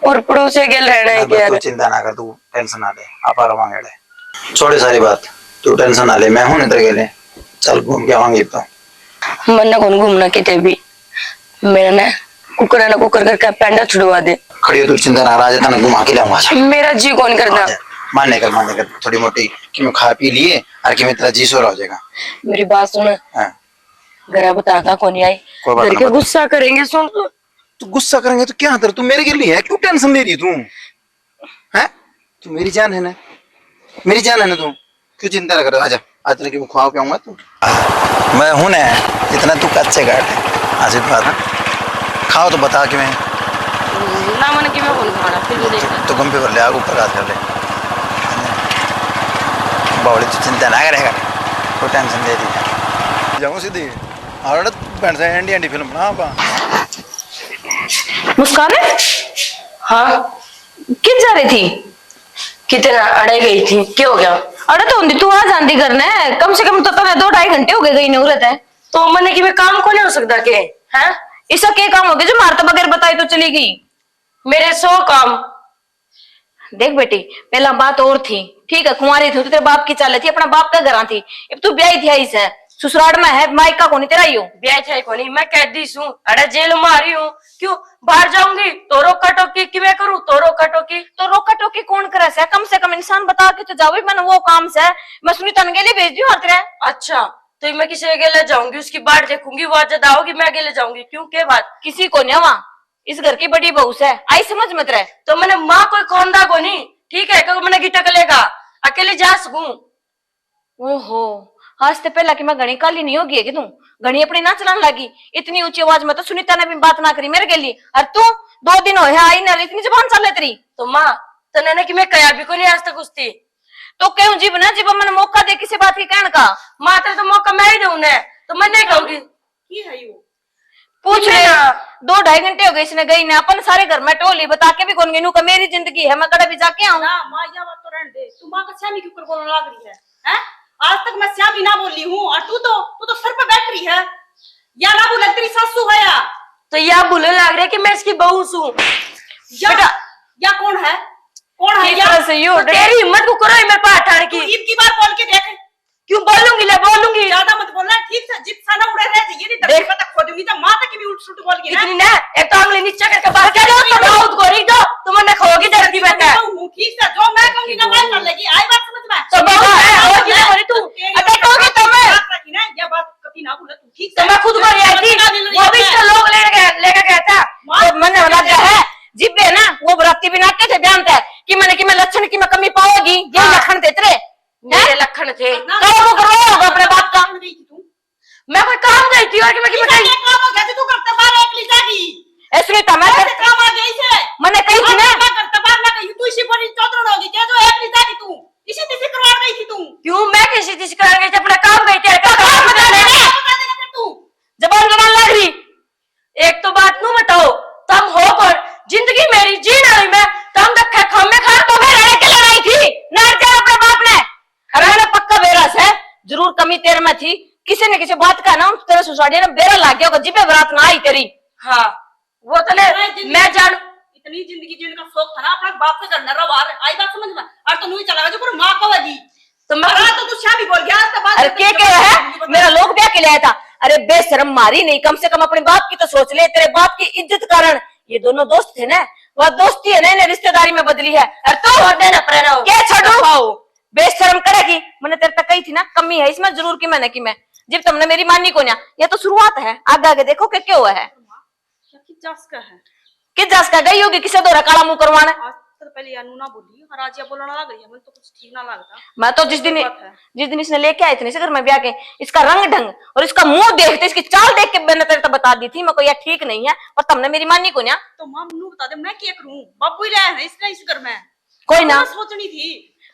और पड़ोसी के रहना है क्या? तू चिंता ना कर, तू टेंशन ना ले, आप रवांगे छोड़े सारी बात, तू टेंशन ना ले, मैं हूं इधर के लिए, चल घूम के आवांगे तो। मन कौन घूमना किते भी, मेरा ना कुकर करके पेंडा छुड़वा दे। खड़ी हो तू, चिंता ना, राजा तना घुमा के लाऊंगा। मेरा जी कौन करता। मानने कर थोड़ी मोटी कि मैं खा पी लिए और कि मैं तेरा जी सो रहा हो जाएगा। मेरी बात सुन, हाँ। घर बता का कौन आई, कोई बात घर ना के बता। गुस्सा करेंगे सुन। तू गुस्सा करेंगे तो क्या तेरा, तू मेरे के लिए है, क्यों टेंशन ले रही है तू? हैं? तू मेरी जान है ना, मेरी जान है ना, तू क्यों चिंता ना कर, आजा आज तेरे की खुआ पियाऊंगा तू। मैं हूं ना, इतना तू कच्चे गाट है, आज बात है, खाओ तो बता कि मैं ना मन की मैं कौन खाना फिर भी देखना। तो गम पे कर ले, आग ऊपर हाथ कर ले, बावड़ी तू चिंता ना करेगा, कोई टेंशन ले दी जाऊँ सीधी और बैंड से एंडी फिल्म बना पा। मुस्कान है? हाँ किस जा रही थी? कितना अड़े गई थी, क्या हो गया? अरे तो होंदी तू आ जाती करने, कम से कम तो तने 2-2.5 घंटे हो गए गई नौरत है। तो मैंने कि मैं काम को नहीं हो सकता के हैं? इसका क्या काम हो गया जो मारता बगैर बताई तो चली गई? मेरे 100 काम। देख बेटी, पहला बात और थी, ठीक है, कुंवारी थी तो तेरे बाप की चाल थी, अपना बाप का घर थी, अब तू ब्याही थी आई से ससुराल में है, माइका को नहीं तेरा ही हो। ब्याह थे को नहीं, मैं कैदी हूँ, अरे जेल में आ रही हूँ, क्यों बाहर जाऊंगी तो रोका टोकी कि मैं करूँ तो रोका टोकी। तो रोका टोकी कौन करे से? कम से कम इंसान बता के तो जाओ, मैंने वो काम से मैं सुनी तन के लिए भेज दी हर तेरे। अच्छा तो मैं किसी अकेले जाऊंगी, उसकी बाट देखूंगी, वो ज्यादा होगी, मैं अकेले जाऊंगी, क्यों क्या बात? किसी को नहीं वहाँ, इस घर की बड़ी बहू है, आई समझ मत रहे। तो मैंने माँ कोई खोंदा को नहीं, ठीक है, क्योंकि मैंने गिटा कलेगा अकेले जा सकूं। ओहो, आज से पहला कि मैं घड़ी काली नहीं होगी कि तू घड़ी अपनी ना चलाने लगी, इतनी ऊंची आवाज में तो सुनीता ने भी बात ना करी मेरे के लिए, और तू 2 दिन हो आई ना, इतनी जबान चल तेरी। तो माँ तो ने कि मैं कया भी को नहीं आज तक उसती, तो क्यों जीव ना जीव मैंने मौका दे किसी बात की कहने का। माँ तेरे तो मौका मैं ही दूं ना, तो मैं नहीं कहूंगी। ये है यो पूछ ले, 2-2.5 घंटे हो गए इसने गई ना, अपन सारे घर में टोली बता के भी कौन गई, का मेरी जिंदगी है, मैं कड़ा भी जाके आऊं ना। माँ या बात तो रहने दे, तू माँ का श्यामी क्यों बोलने लग रही है? हैं? आज तक मैं श्यामी ना बोली हूँ, और तू तो सर पे बैठ रही है, या ना बोले तेरी सासू है या? तो यह बोलने लग रहा है कि मैं इसकी बहू हूँ। या कौन है? कौन है या? तो तेरी हिम्मत को करो मेरे पास ठाड़ तू की। ईद की बार बोल के देख, क्यों बोलूंगी? ले बोलूंगी, ज्यादा मत बोलना, ठीक से जिप साना उड़े रहे थे, ये नहीं तक पता खोदूंगी तो माता की भी उल्ट सुल्ट बोल के इतनी ना एक तो अंगली नीचे करके बाहर चलो, तो बहुत गोरी दो तुमने खोगी धरती पे का। ठीक से जो मैं कहूंगी ना वही कर लेगी, आई बात समझ में? तो बहुत है और क्या गोरी तू अरे कहोगी तो मैं रखी ना, ये बात कभी ना बोले तू, ठीक तो से? मैं खुद गोरी आई थी, वो भी इसका लोग लेके गया था। तो मैंने लगा है जिब्बे है ना, वो बराती भी नाटे थे जानते हैं कि मैंने लक्षण की मैं कमी पाओगी, ये लक्षण थे तेरे, मेरे लक्षण थे। तो वो करवाया होगा अपने बाप का। मैं कोई काम गई थी और कि मैं काम हो गया तू करते बाहर एकली जागी, ऐसे था मैं ऐसे काम आ गई से मैंने कही थी ना, मैं करते बाहर ना गई, तू इसी पर चौधरी होगी क्या जो एकली जागी, तू इसी तिसी करवा गई थी तू? क्यों मैं किसी चीज करा गई थी, अपना काम गई थी। बता देना फिर तू। जबान लग रही, एक तो बात नू बताओ, तुम हो पर जिंदगी मेरी जीना रही मैं, तुम रखा खम्मे खा तो मैं रहने के लड़ाई थी ना क्या अपने बाप ने, अरे पक्का बेरस है, जरूर कमी तेरे में थी, किसी न किसी बात का ना तेरे सुसाइड ने बेरा लाग गया होगा, जिब्बे बरात ना आई तेरी। हाँ वो तो मैं जानू, इतनी जिंदगी जीने का शौक था ना, अपना बाप से करना रहा, आई बात समझ में? और तो नहीं चला जो पर माँ कहोगी तो मैं तो तू श्यामी बोल गया, तो बात अरे के है मेरा लोग ब्याह के लाया था, अरे बेशरम मारी नहीं, कम से कम अपने बाप की तो सोच ले, तेरे बाप की इज्जत कारण ये दोनों दोस्त थे ना, वह दोस्ती है ना रिश्तेदारी में बदली है। अरे तो देना प्रेरणा क्या छोड़ो बेशरम करेगी, मैंने तेरे तक कही थी ना, कमी है इसमें जरूर की मैंने की मैं, जब तुमने मेरी मानी को ना, ये तो शुरुआत है, आगे आगे देखो क्या हुआ है। किस जास का गई होगी किसे दो काला मुंह करवाना। आज तो पहले या ना बोली और आज या बोलना लग रही है, मुझे तो कुछ ठीक ना लगता। मैं तो जिस दिन इसने लेके आए थे घर में ब्याह के, इसका रंग ढंग और इसका मुंह देखते, इसकी चाल देख के मैंने तेरे तो बता दी थी मैं को यह ठीक नहीं है, पर तुमने मेरी मानी को ना। तो मां मनु बता दे मैं क्या करूं, बापू ही रहे हैं इसलिए इस घर में कोई ना सोचनी थी,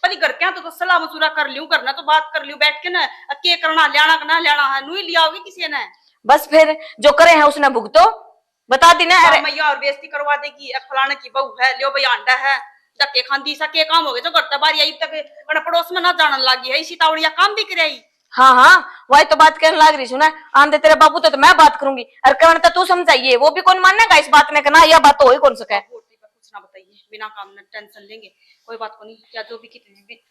पहले घर क्या तो सलाह मशूरा कर लियो, करना तो बात कर लियो बैठ के ना, के करना लेना ना लेना है, नू ही लिया होगी किसी ने। बस फिर जो करे हैं उसने भुगतो, बता दी ना। अरे मैया और बेइज्जती करवा देगी, एक फलाने की बहू है, लियो भाई अंडा है, धक्के खांदी सा के काम हो गए जो करता बारी आई तक अपने पड़ोस में ना जानने लगी है, इसी तावड़िया काम भी करे। हाँ हाँ, वही तो बात कहने लग रही हूँ ना। आंदे तेरे बाबू तो मैं बात करूंगी, और करण तो तू समझाइए, वो भी कौन मानेगा इस बात में कहना, यह बात तो हो ही कौन सके। कुछ ना बताइए, बिना काम में टेंशन लेंगे, कोई बात को नहीं, या जो भी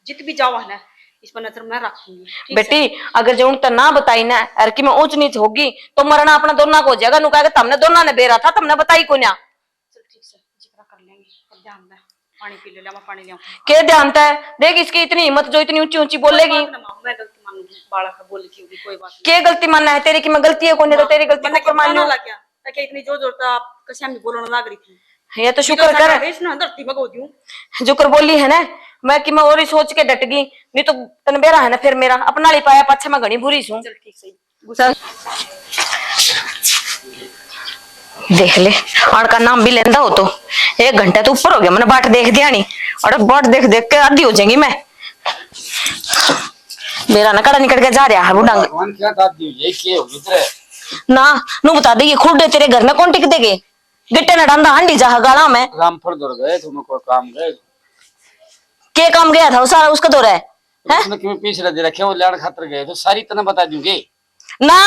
जित भी जाओ है ना, इस पर नजर मैं रखूंगी। बेटी अगर जो उनका ना बताई ना और कि मैं ऊंच नीच होगी तो मरना अपना दोनों को हो जाएगा। नु कहेगा तुमने दोनों ने बेरा था, तुमने बताई को ना। चल ठीक है, जितना कर लेंगे, पर ध्यान दे, पानी पी ले, मैं पानी ले आऊं। के ध्यान है, देख इसकी इतनी हिम्मत जो इतनी ऊंची ऊंची बोलेगी। मैं गलती मानूंगी, बालक का बोल की कोई बात के गलती मानना है तेरी, की मैं गलती है कौन, तो तेरी गलती को मान लूं। लग गया ताकि इतनी जोर जोर से आप कैसे हम बोलने लग रही थी। ये तो शुक्र कर, ना धरती में गोदी हूं, शुक्र बोली है ना। मैं कि मैं और ही सोच के डट गई, नहीं तो तन बेरा है ना फिर मेरा अपना ली पाया पाछे मैं घनी बुरी हूं। चल ठीक सही। चल देख ले, और का नाम भी लेंदा हो तो 1 घंटा तो ऊपर हो गया, मैंने बाट देख दिया नहीं, और बाट देख देख के आधी हो जाएंगी मैं। मेरा ना कड़ा निकल के जा रहा है बुढ़ांग भगवान क्या दादी ये के हो इधर ना। नू बता दे, ये खुडे तेरे घर में कौन टिक देगे? गिट्टे न डांदा हांडी जा गाला में रामपुर दौड़ गए, तुम्हें कोई काम गए के काम गया था वो सारा उसका दौरा है उसने क्यों पीछे दे रखे, वो लड़ खातर गए तो सारी तना बता दूंगे ना।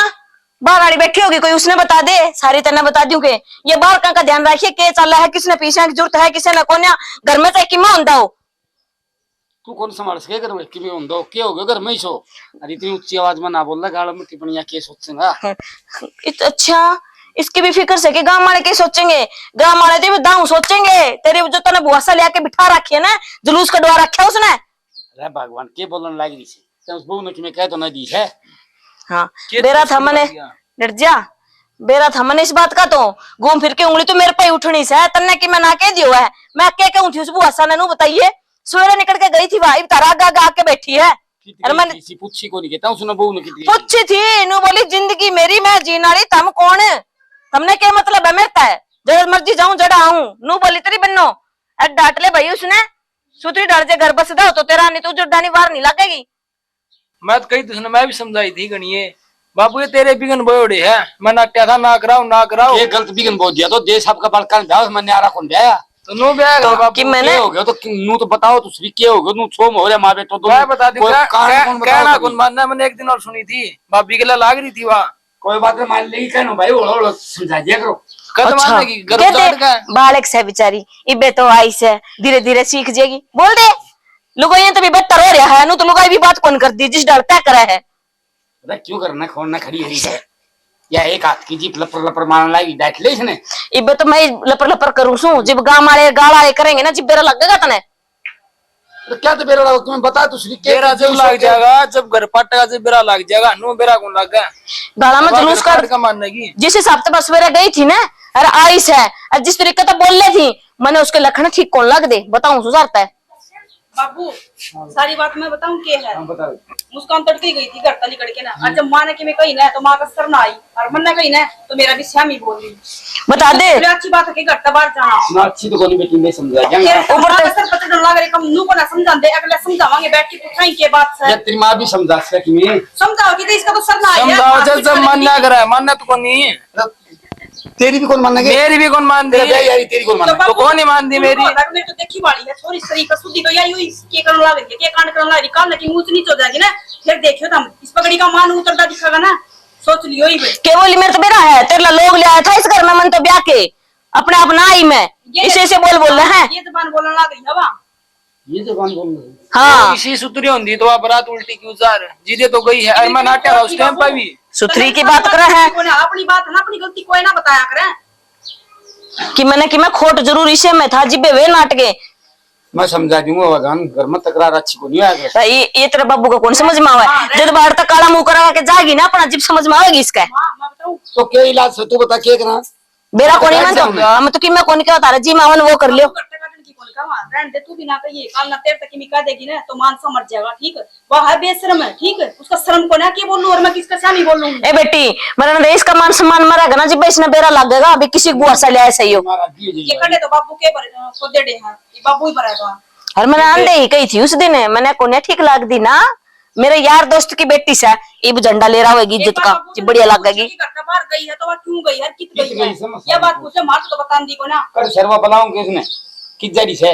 बाहर वाली बैठी होगी कोई, उसने बता दे, सारी तना बता दूंगे। ये बाहर का ध्यान रखिए, के चल रहा है, किसने पीछे की जरूरत है, किसी ने कौन घर में चाहे कि मां होता हो। तू कौन संभाल सके घर में कि भी होंदो के हो गयो घर में ही सो। अरे इतनी ऊंची आवाज में ना बोलना, गाल में टिप्पणियां के सोचेगा। अच्छा इसकी भी फिक्र से कि गांव वाले के सोचेंगे, गांव वाले तो दाऊ सोचेंगे। तेरे जो तने बुआसा लेके बिठा रखी है ना, जुलूस कटवा रखा है उसने। अरे भगवान के बोलने लग रही थी उस बहू ने कि मैं कह तो नहीं दी है। हाँ बेरा था मने डर जा, बेरा था मने इस बात का, तो घूम फिर के उंगली तो मेरे पे ही उठनी से तन्ने की मैं ना कह दियो है। मैं क्या कहूं थी उस बुआसा ने, नू बताइए। सवेरे निकल के गई थी भाई, तारा आगा आके बैठी है। अरे मैंने पूछी को नहीं कहता उसने बहू ने की पूछी थी, नू बोली जिंदगी मेरी मैं जीने वाली, तुम कौन, तुमने क्या मतलब है मेरे है, जब मर्जी जाऊं जड़ा आऊं। नू बोली तेरी बन्नो डांट ले भाई उसने, सुतरी डर जे घर बसदा हो तो तेरा, नहीं तो जड़ानी बाहर नहीं लगेगी। मैं तो कही तुझने मैं भी समझाई थी गणिये बाबू, ये तेरे बिगन बोड़े है, मैं नाट्या था ना कराओ ये गलत बिगन बोल दिया तो देश आपका बड़का जाओ मैंने आरा कौन दिया तो नो ब्याह तो बाबू कि मैंने हो गया तो नू तो बताओ तो श्री के हो गया नू छोम हो रे मां बेटो तो मैं बता दी कोई कारण कौन कहना बताओ कौन मानना। मैंने एक दिन और सुनी थी भाभी के लिए लाग रही थी वहाँ, कोई बात नहीं मान लेगी कहनो भाई ओलो समझा दिया करो। कद अच्छा, मानने की गर्भ कहते काट का बालक से बेचारी इबे तो आई से धीरे धीरे सीख जाएगी। बोल दे लुगाई तो भी बदतर हो रहा है, नू तो लुगाई भी बात कौन कर दी जिस डर तय करा है। अरे क्यों करना खोलना खड़ी है या एक हाथ की जीप लपर लपर मारने लगी डांट ले इसने। इबे तो मैं लपर लपर करूं सू, जब गांव वाले गाला करेंगे ना जिब बेरा लगेगा तने। तो क्या तो बेरा लगा तुम्हें बता तो श्री के बेरा जब लग जाएगा, जब घर पटेगा जब बेरा लग जाएगा, नो बेरा कौन लग गया गाला में जुलूस कर का मानने की। जिस हिसाब से बस सवेरे गई थी ना, अरे आइस है, और जिस तरीके से बोल रही थी मैंने उसके लक्षण ठीक कौन लग दे बताऊं सुझाता है। बाबू सारी बात मैं बताऊं के है। बता मुस्कान तड़के गई थी घर तली करके ना, और जब माँ ने कि मैं कही ना तो माँ का सर ना आई, और मन ने कही ना तो मेरा भी श्यामी बोल रही। बता दे तो अच्छी बात है कि घर बाहर जाना ना अच्छी तो कोनी बेटी में समझा जाएंगे फिर ऊपर से सर पचड़ लग रही, कम नू को ना समझा दे, अगले समझावांगे बैठ के पूछाई के बात से या तेरी मां भी समझा सके मैं समझाओ कि इसका तो सर ना आई है। समझाओ जब मानना करा है, मानना तो कौन नहीं है, तेरी भी कौन मानेंगे मेरी भी कौन मान दी, यार तेरी कौन माने तो कौन ही मान दी मेरी। मेरी तो देखी वाली है थोड़ी शरीर का शुद्धि तो यही हुई के करने लग रही है, के कांड करने लग रही, कान की मुंह नीचे हो जाएगी ना, फिर देखियो तुम इस पगड़ी का मान उतरता दिखेगा ना, सोच लियो ही भाई। के बोली मेरे तो बेरा है, तेरा लोग ले आया था इस घर में मन तो ब्याह के अपने अपना आई मैं इसे से बोल रहे हैं। ये जबान बोलने लग रही है वाह, ये जबान बोल रही हाँ इसी सुतरी होती तो आप रात उल्टी क्यों जा रहे, जीते तो गई है अरमान नाट्या उस टाइम पर भी सुथरी की बात कर रहे हैं अपनी बात है ना, अपनी गलती कोई ना बताया करे कि मैं खोट जरूर इसे में था जिबे वे नाटके। मैं समझा दूंगा भगवान घर में तकरार अच्छी को नहीं आएगा। ये तेरे बाबू को कौन समझ में आवे, जब बाहर तक काला मुंह करा के जाएगी ना अपना जिब समझ में आवेगी इसका। मैं बताऊं तो क्या इलाज है तू बता क्या करना बेरा कोनी ना तो हम तो कि मैं कोनी क्या बता रहा जी मावन वो कर लियो। करते काटन की कौन का रहन दे, तू भी ना कहिए काल ना तेरे तक की मिका देगी ना तो मान समझ जाएगा, ठीक है वह है बेशरम है, ठीक है उसका शर्म को ना के बोलूं और मैं किसका सामी बोलूं। ए बेटी मरन दे इसका मान सम्मान मरेगा ना जिब इसने बेरा लग गएगा, अभी किसी बुआ से ले सही हो ये कड़े तो बाबू के पर को दे दे हां ये बाबू ही भरेगा। और मैंने आंदे ही कही थी उस दिन मैंने कोने ठीक लाग दी ना, मेरे यार दोस्त की बेटी से इब झंडा ले रहा होगी इज्जत का जी, बढ़िया लगेगी। बाहर गई है तो वह क्यों गई है, कित कित गई गई है, समझ यह बात पूछे मार तो बता दी को ना। कर शर्मा बनाऊंगे उसने कित जारी से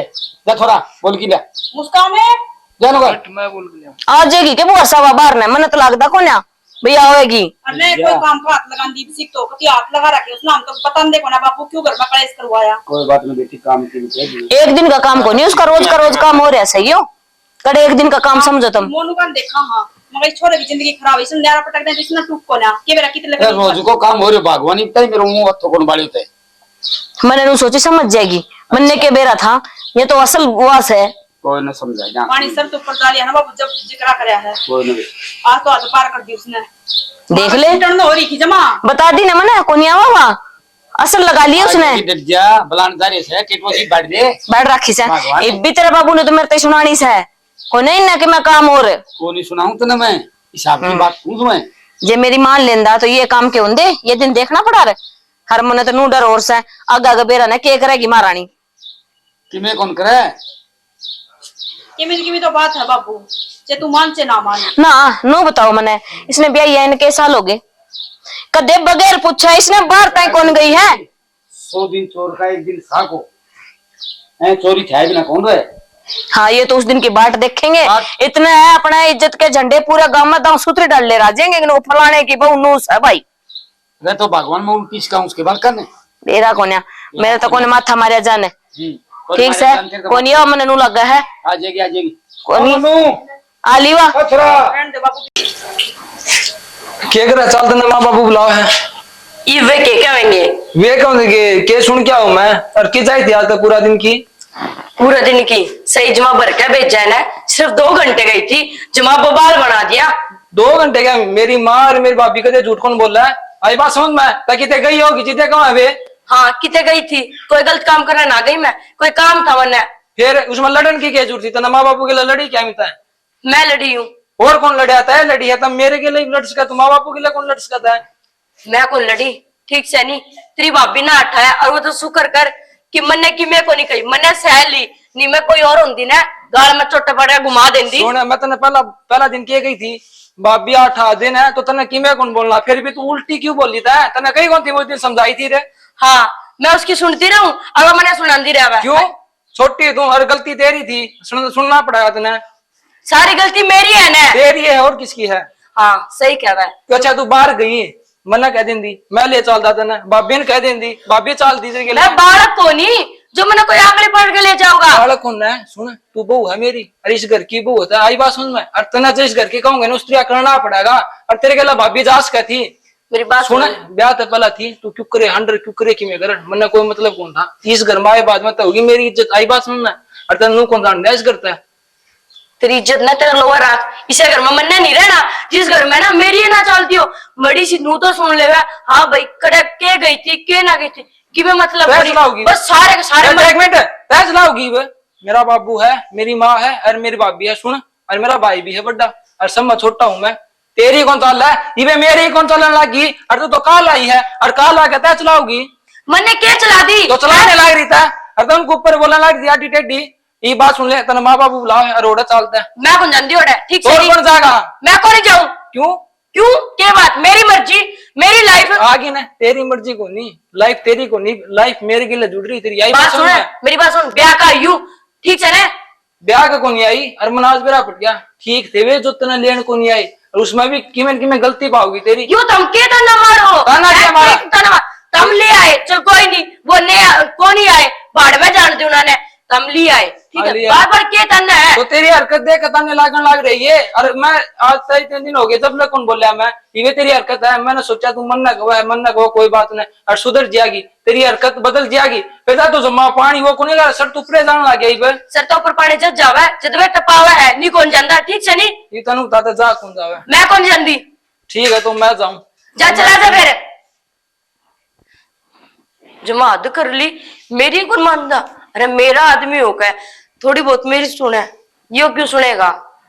जा थोड़ा बोल की ले मुस्कान है जानो कर मैं बोल गया आ जाएगी के बुआ सवा बाहर ने मन तो लगदा को ना भैया होएगी। अरे कोई काम का हाथ लगा दी सीख तो कति हाथ लगा रखे उसने, हम तो बता दे को ना बापू क्यों घर में कलेश करवाया। कोई बात नहीं बेटी काम की भी एक दिन का काम को नहीं, उसका रोज का रोज काम हो रहा है सही हो कड़े एक दिन का काम समझो तुम। मोनू का देखा हां मगर इस छोरे की जिंदगी खराब है, इसने न्यारा पटक दे इसने टूक को ना के मेरा कितने लगे रोज को काम हो रहे बागवानी तय मेरे मुंह हथों कोन बाड़ी होते मैंने नु सोची समझ जाएगी मनने के बेरा था ये तो असल गुआस है। कोई न समझाए जा पानी सर तो ऊपर डालिया ना बाबू जब जिक्र करया है कोई नहीं आज तो आज पार कर दी उसने। देख ले टर्न हो रही थी जमा बता दी ना मने कोनिया वावा असल लगा लिया उसने डट जा बलान जारे से केटो जी बैठ दे बैठ रखी से भगवान। ये भी तेरे बाबू ने तो मेरे ते सुनानी से को नहीं ना कि मैं काम और को नहीं सुनाऊं तो ना मैं हिसाब की बात पूछ मैं जे मेरी मान लेंदा तो ये काम के होंदे ये दिन देखना पड़ा रे हर मने तो नू डर और से आगा आगा बेरा ने के करेगी महारानी कि मैं कौन करे की तो बात है बाबू जे तू मान से ना मान। ना नो बताओ मने इसने ब्याह ये इनके साल हो गए कदे बगैर पूछा इसने बाहर तक कौन गई है 100 दिन चोर का एक दिन साको है चोरी छाए बिना कौन रहे। हाँ ये तो उस दिन की बाट देखेंगे बाट- इतने है अपना इज्जत के झंडे पूरे गांव में दांव सूत्र डाल ले राजेंगे कि वो फलाने की बहु नूस है भाई रे तो भगवान में 29 का उसके बाल करने मेरा कोन्या मेरा तो कोने माथा मारे जाने कोई ठीक से मारे जान तेरे को- कोनी मने नू लगा है आ जाएगी कोनी मनु आलीवा अथरा रहने दे बाबू क्या कर रहा चल तने माँ बाबू बुलाओ है ये वे के कहेंगे वे कौन के सुन क्या हूँ मैं और की जाई थी आज तक पूरा दिन की पूरा दिन की सही जमा भर के भेजा है ना, सिर्फ 2 घंटे गई थी जमा बबाल बना दिया। 2 घंटे क्या मेरी माँ और मेरी भाभी कदे झूठ कौन बोल रहा है आई बात समझ में ताकि ते गई होगी जीते कहाँ है वे हाँ कितने गई थी, कोई गलत काम करने ना गई मैं, कोई काम था वरना फिर उसमें लड़न की क्या जरूरत थी तना माँ बापू के लिए लड़ी क्या मिलता है मैं लड़ी हूँ। और कौन लड़े आता है लड़ी है तब मेरे के लिए लड़ सकता माँ बापू के लिए कौन लड़ सकता है मैं कौन लड़ी ठीक से नहीं, तेरी भाभी ना हटाया और वो तो शुक्र कर कि मन्ने की मैं को नहीं कही मन्ने सह ली नहीं मैं कोई और होती ना गाल में चोटे पड़े घुमा देंदी। सुन मैं तने पहला दिन के गई थी भाभी 8 दिन है तो तने की मैं कौन बोलना फिर भी तू उल्टी क्यों बोली था तने कही कौन थी वो दिन समझाई थी रे। हाँ मैं उसकी सुनती रहूं और मैंने सुनाती रहा क्यों छोटी तू हर गलती तेरी थी सुनना पड़ा तने सारी गलती मेरी है ना। तेरी है और किसकी है हाँ सही कह रहा है। तो अच्छा तू बाहर गई मना कह देंदी मैं ले चलता था ना भाभी ने कह देंदी भाभी चाल दी के मैं बालक को नहीं जो मैंने कोई आंकड़े पढ़ के ले जाऊंगा। बालक कौन है सुन तू बहू है मेरी और इस घर की बहू होता है आई बात सुन मैं और तना इस घर की कहूंगा ना स्त्रिया करना पड़ेगा और तेरे के लिए भाभी जास का थी मेरी बात सुन ब्याह तो पहला थी तू क्यों करे 100 क्यों करे कि मैं कर मना कोई मतलब कौन था इस घर में आए बाद में तो होगी मेरी इज्जत आई बात सुनना और तेन कौन जान इस करता है तेरी इज्जत ना तेरा लोअर रख इसे घर में मन्ने नहीं रहना जिस घर में ना मेरी ना चलती हो बड़ी सी नू तो सुन ले हाँ भाई कड़क के गई थी के ना गई थी कि मैं मतलब बस सारे के सारे एक मिनट तय चलाओगी मेरा बाबू है मेरी माँ है और मेरी भाभी है सुन और मेरा भाई भी है बड़ा और सब मैं छोटा हूँ मैं तेरी कौन चाल है ये मेरी कौन चलने लगी और तू तो काल आई है और काल आके तय चलाओगी मैंने क्या चला दी तो चलाने लग रही था और तुम ऊपर बोलने लग रही आटी टेडी ये बात सुन ले तेना माँ बाबू बुलाओ और रोड़ा चलता है मैं कौन जानती हो ठीक से कौन जाएगा मैं कौन जाऊं क्यों क्यों क्या बात मेरी मर्जी मेरी लाइफ आगे ना तेरी मर्जी को नहीं लाइफ तेरी को नहीं लाइफ मेरे के लिए जुड़ रही तेरी यही बात सुन मेरी बात सुन ब्याह का यू ठीक से ना ब्याह का कौन आई और मनाज बेरा पट गया ठीक थे वे जो तना लेन को नहीं आई और उसमें भी किमें गलती पाओगी तेरी यू तुम के तना मारो ताना क्या मारा? तुम ले आए चल कोई नहीं वो ने कौन ही आए बाढ़ में जान दी उन्होंने तुम ले आए ठीक है बार बार के तना है तो तेरी हरकत देख ताने लागन लग रही है और मैं आज से 3 दिन हो गए जब ले कौन बोलिया मैं ये तेरी हरकत है मैंने सोचा तू मन ना कहो कोई बात नहीं और सुधर जाएगी तेरी हरकत बदल जाएगी पैदा तो जमा पानी वो को नहीं सर तू ऊपर जाने लग गई सर तो ऊपर पानी जब जावे जब वे टपावा है नहीं कौन जानता ठीक से नहीं ये तनु ताते जा कौन जावे मैं कौन जानती ठीक है तो मैं जाऊं जा चला जा फिर जमा हद कर ली मेरी कौन मानता अरे मेरा आदमी होकर थोड़ी बहुत मेरी सुने यो क्यों सुनेगा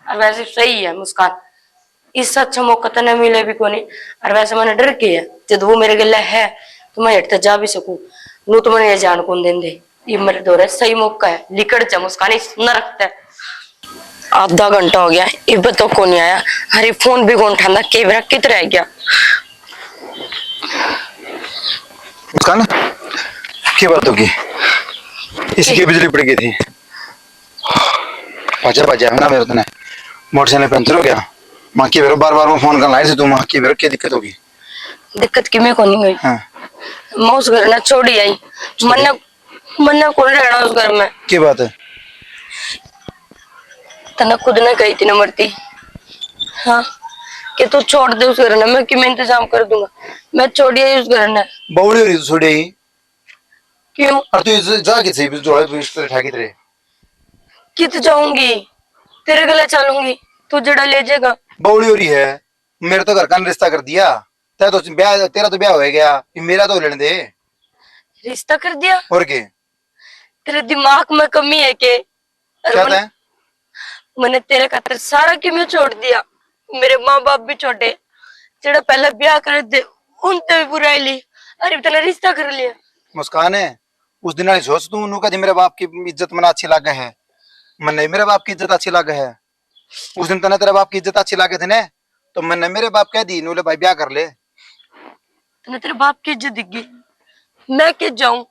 और वैसे सही है मुस्कान इससे अच्छा मौका तो नहीं मिले भी को नहीं और वैसे मैंने डर के है जब वो मेरे गले है तो मैं हटते जा भी सकूं नू तो मैंने ये जान कौन दें दे ये मेरे दौरे सही मौका है लिकड़ जा मुस्कान इस न रखता है आधा घंटा हो गया इब तो कौन नहीं आया। अरे फोन भी कौन उठाना, कैमरा कित रह गया। मुस्कान क्या बात होगी? इसकी बिजली पड़ गई थी। पाजा पाजा है ना मेरे तो मोटरसाइकिल पंचर हो गया। माँ की बार बार फोन करना है तू। माँ की क्या दिक्कत होगी? दिक्कत की मैं कौन गई। हाँ मैं उस घर ना छोड़ी आई। मन्ना कौन रहना उस घर में। क्या बात है? तना खुद ने कही थी ना मरती, हाँ कि तू छोड़ दे उस घर ने, मैं कि मैं इंतजाम कर दूंगा। मैं छोड़ी आई उस घर ने। बौड़ी हो रही तू छोड़ी ही। क्यों? और तू जा के सही जोड़े तू इस तरह ठाकी तेरे कित जाऊंगी, तेरे गले चलूंगी, तू जड़ा ले जाएगा। बौड़ी हो रही है। मेरे तो घर का रिश्ता कर दिया। तेरा तो ब्याह हो गया, मेरा तो लेने दे। रिश्ता कर दिया? और के तेरे दिमाग में कमी है के? क्या था? मैंने तेरे खातर सारा कि मैं छोड़ दिया। मेरे माँ बाप भी छोटे, जेड़ा पहले ब्याह कर दे उनते भी बुराई ली। अरे इतना रिश्ता कर लिया। मुस्कान है उस दिन सोच तू उन्होंने कहा मेरे बाप की इज्जत मना अच्छी लगे है। मैंने मेरे बाप की इज्जत अच्छी लगे है। उस दिन तने तेरे बाप की इज्जत अच्छी लगे थे ने, तो मैंने मेरे बाप कह दी नूले भाई ब्याह कर ले। तने तेरे बाप की इज्जत दिखी, मैं किस जाऊं?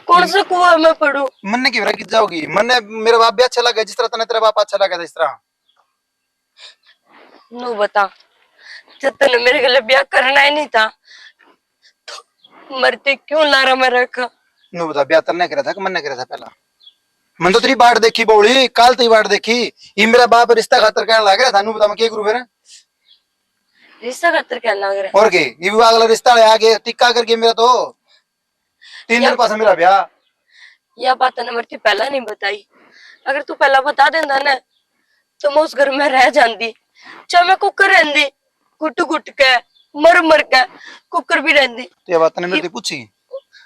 कौन सा कुआं में पड़ू? मन्ने की किस जाओगी? मन्ने मेरे बाप भी अच्छा लगा जिस तरह तने तेरा बाप अच्छा लगा था इस तरह। नो बता, जब तने मेरे गले ब्याह करना ही नहीं था तो मरते क्यों लारा में रखा? नो बता ब्याह तने करा था कि मन्ने करा था पहला? मन तो तेरी बाट देखी बौड़ी, काल तेरी बाट देखी। ये मेरा बाप रिश्ता खातर कहने लग रहा था। नु बता मैं क्या करूं फिर? रिश्ता खातर क्या लग रहा है? और के ये विवाह वाला रिश्ता ले आगे टिक्का करके मेरा तो 3 दिन पास मेरा ब्याह। यह बात तने मरती पहला नहीं बताई। अगर तू पहला बता देंदा ना तो मैं उस घर में रह जाती। चाहे मैं कुकर रहती, घुट घुट के मर मर के कुकर भी रहती। तो ये बात तने मेरे से पूछी?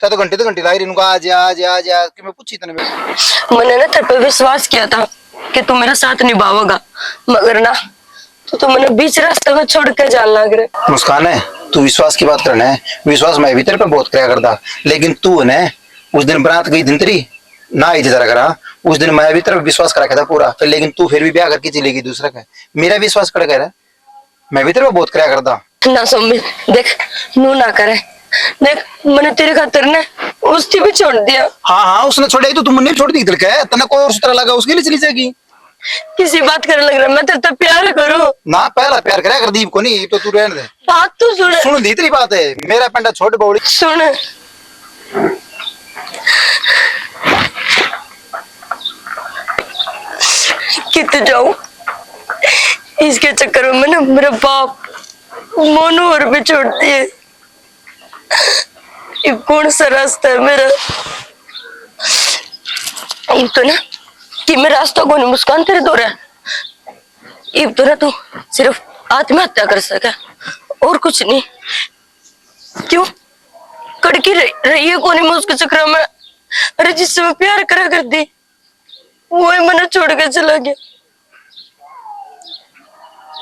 तो घंटे लाई रही आज आज आज आज कि मैं पूछी तने मेरे? मैंने ना तेरे पे विश्वास किया था कि तू मेरा साथ निभावेगा, मगर ना तो मैंने बीच रास्ते में छोड़ के जान लग रहा। मुस्कान है तू विश्वास की बात करना है, विश्वास मैं भी तेरे पे बहुत कराया करता, लेकिन तू ने उस दिन बरात गई दिन तेरी ना आई थी जरा करा। उस दिन मैं भी तेरे पे विश्वास करा था पूरा, तो लेकिन तू फिर भी ब्याह करके चली गई दूसरा का। मेरा विश्वास कर रहा है, मैं भी तेरे पे बहुत कराया करता ना। सोमी देख, नू ना करे देख, मैंने तेरे खातर ने उसकी भी छोड़ दिया। हाँ उसने छोड़ी तो तुमने छोड़ दी। तना कोई उस तरह लगा उसके लिए चली जाएगी। किसी बात करने लग रहा, मैं तेरे तो प्यार करूं ना। पहला प्यार कराया कर दीप को नहीं तो तू रहने दे। बात तो सुन दी तेरी बात है। मेरा पेंडा छोड़ बौड़ी सुन। कितने जाऊं इसके चक्कर में ना मेरा बाप मोनू और भी छोड़ दिए। ये कौन सा रास्ता है मेरा? ये तो ना कि मैं रास्ता को नहीं, मुस्कान तेरे दो रहा। ये तो ना तू सिर्फ आत्महत्या कर सका और कुछ नहीं। क्यों कड़की रही है कौन मैं उसके चक्कर में? अरे जिससे मैं प्यार करा करती वो ही मैंने छोड़ के चला गया।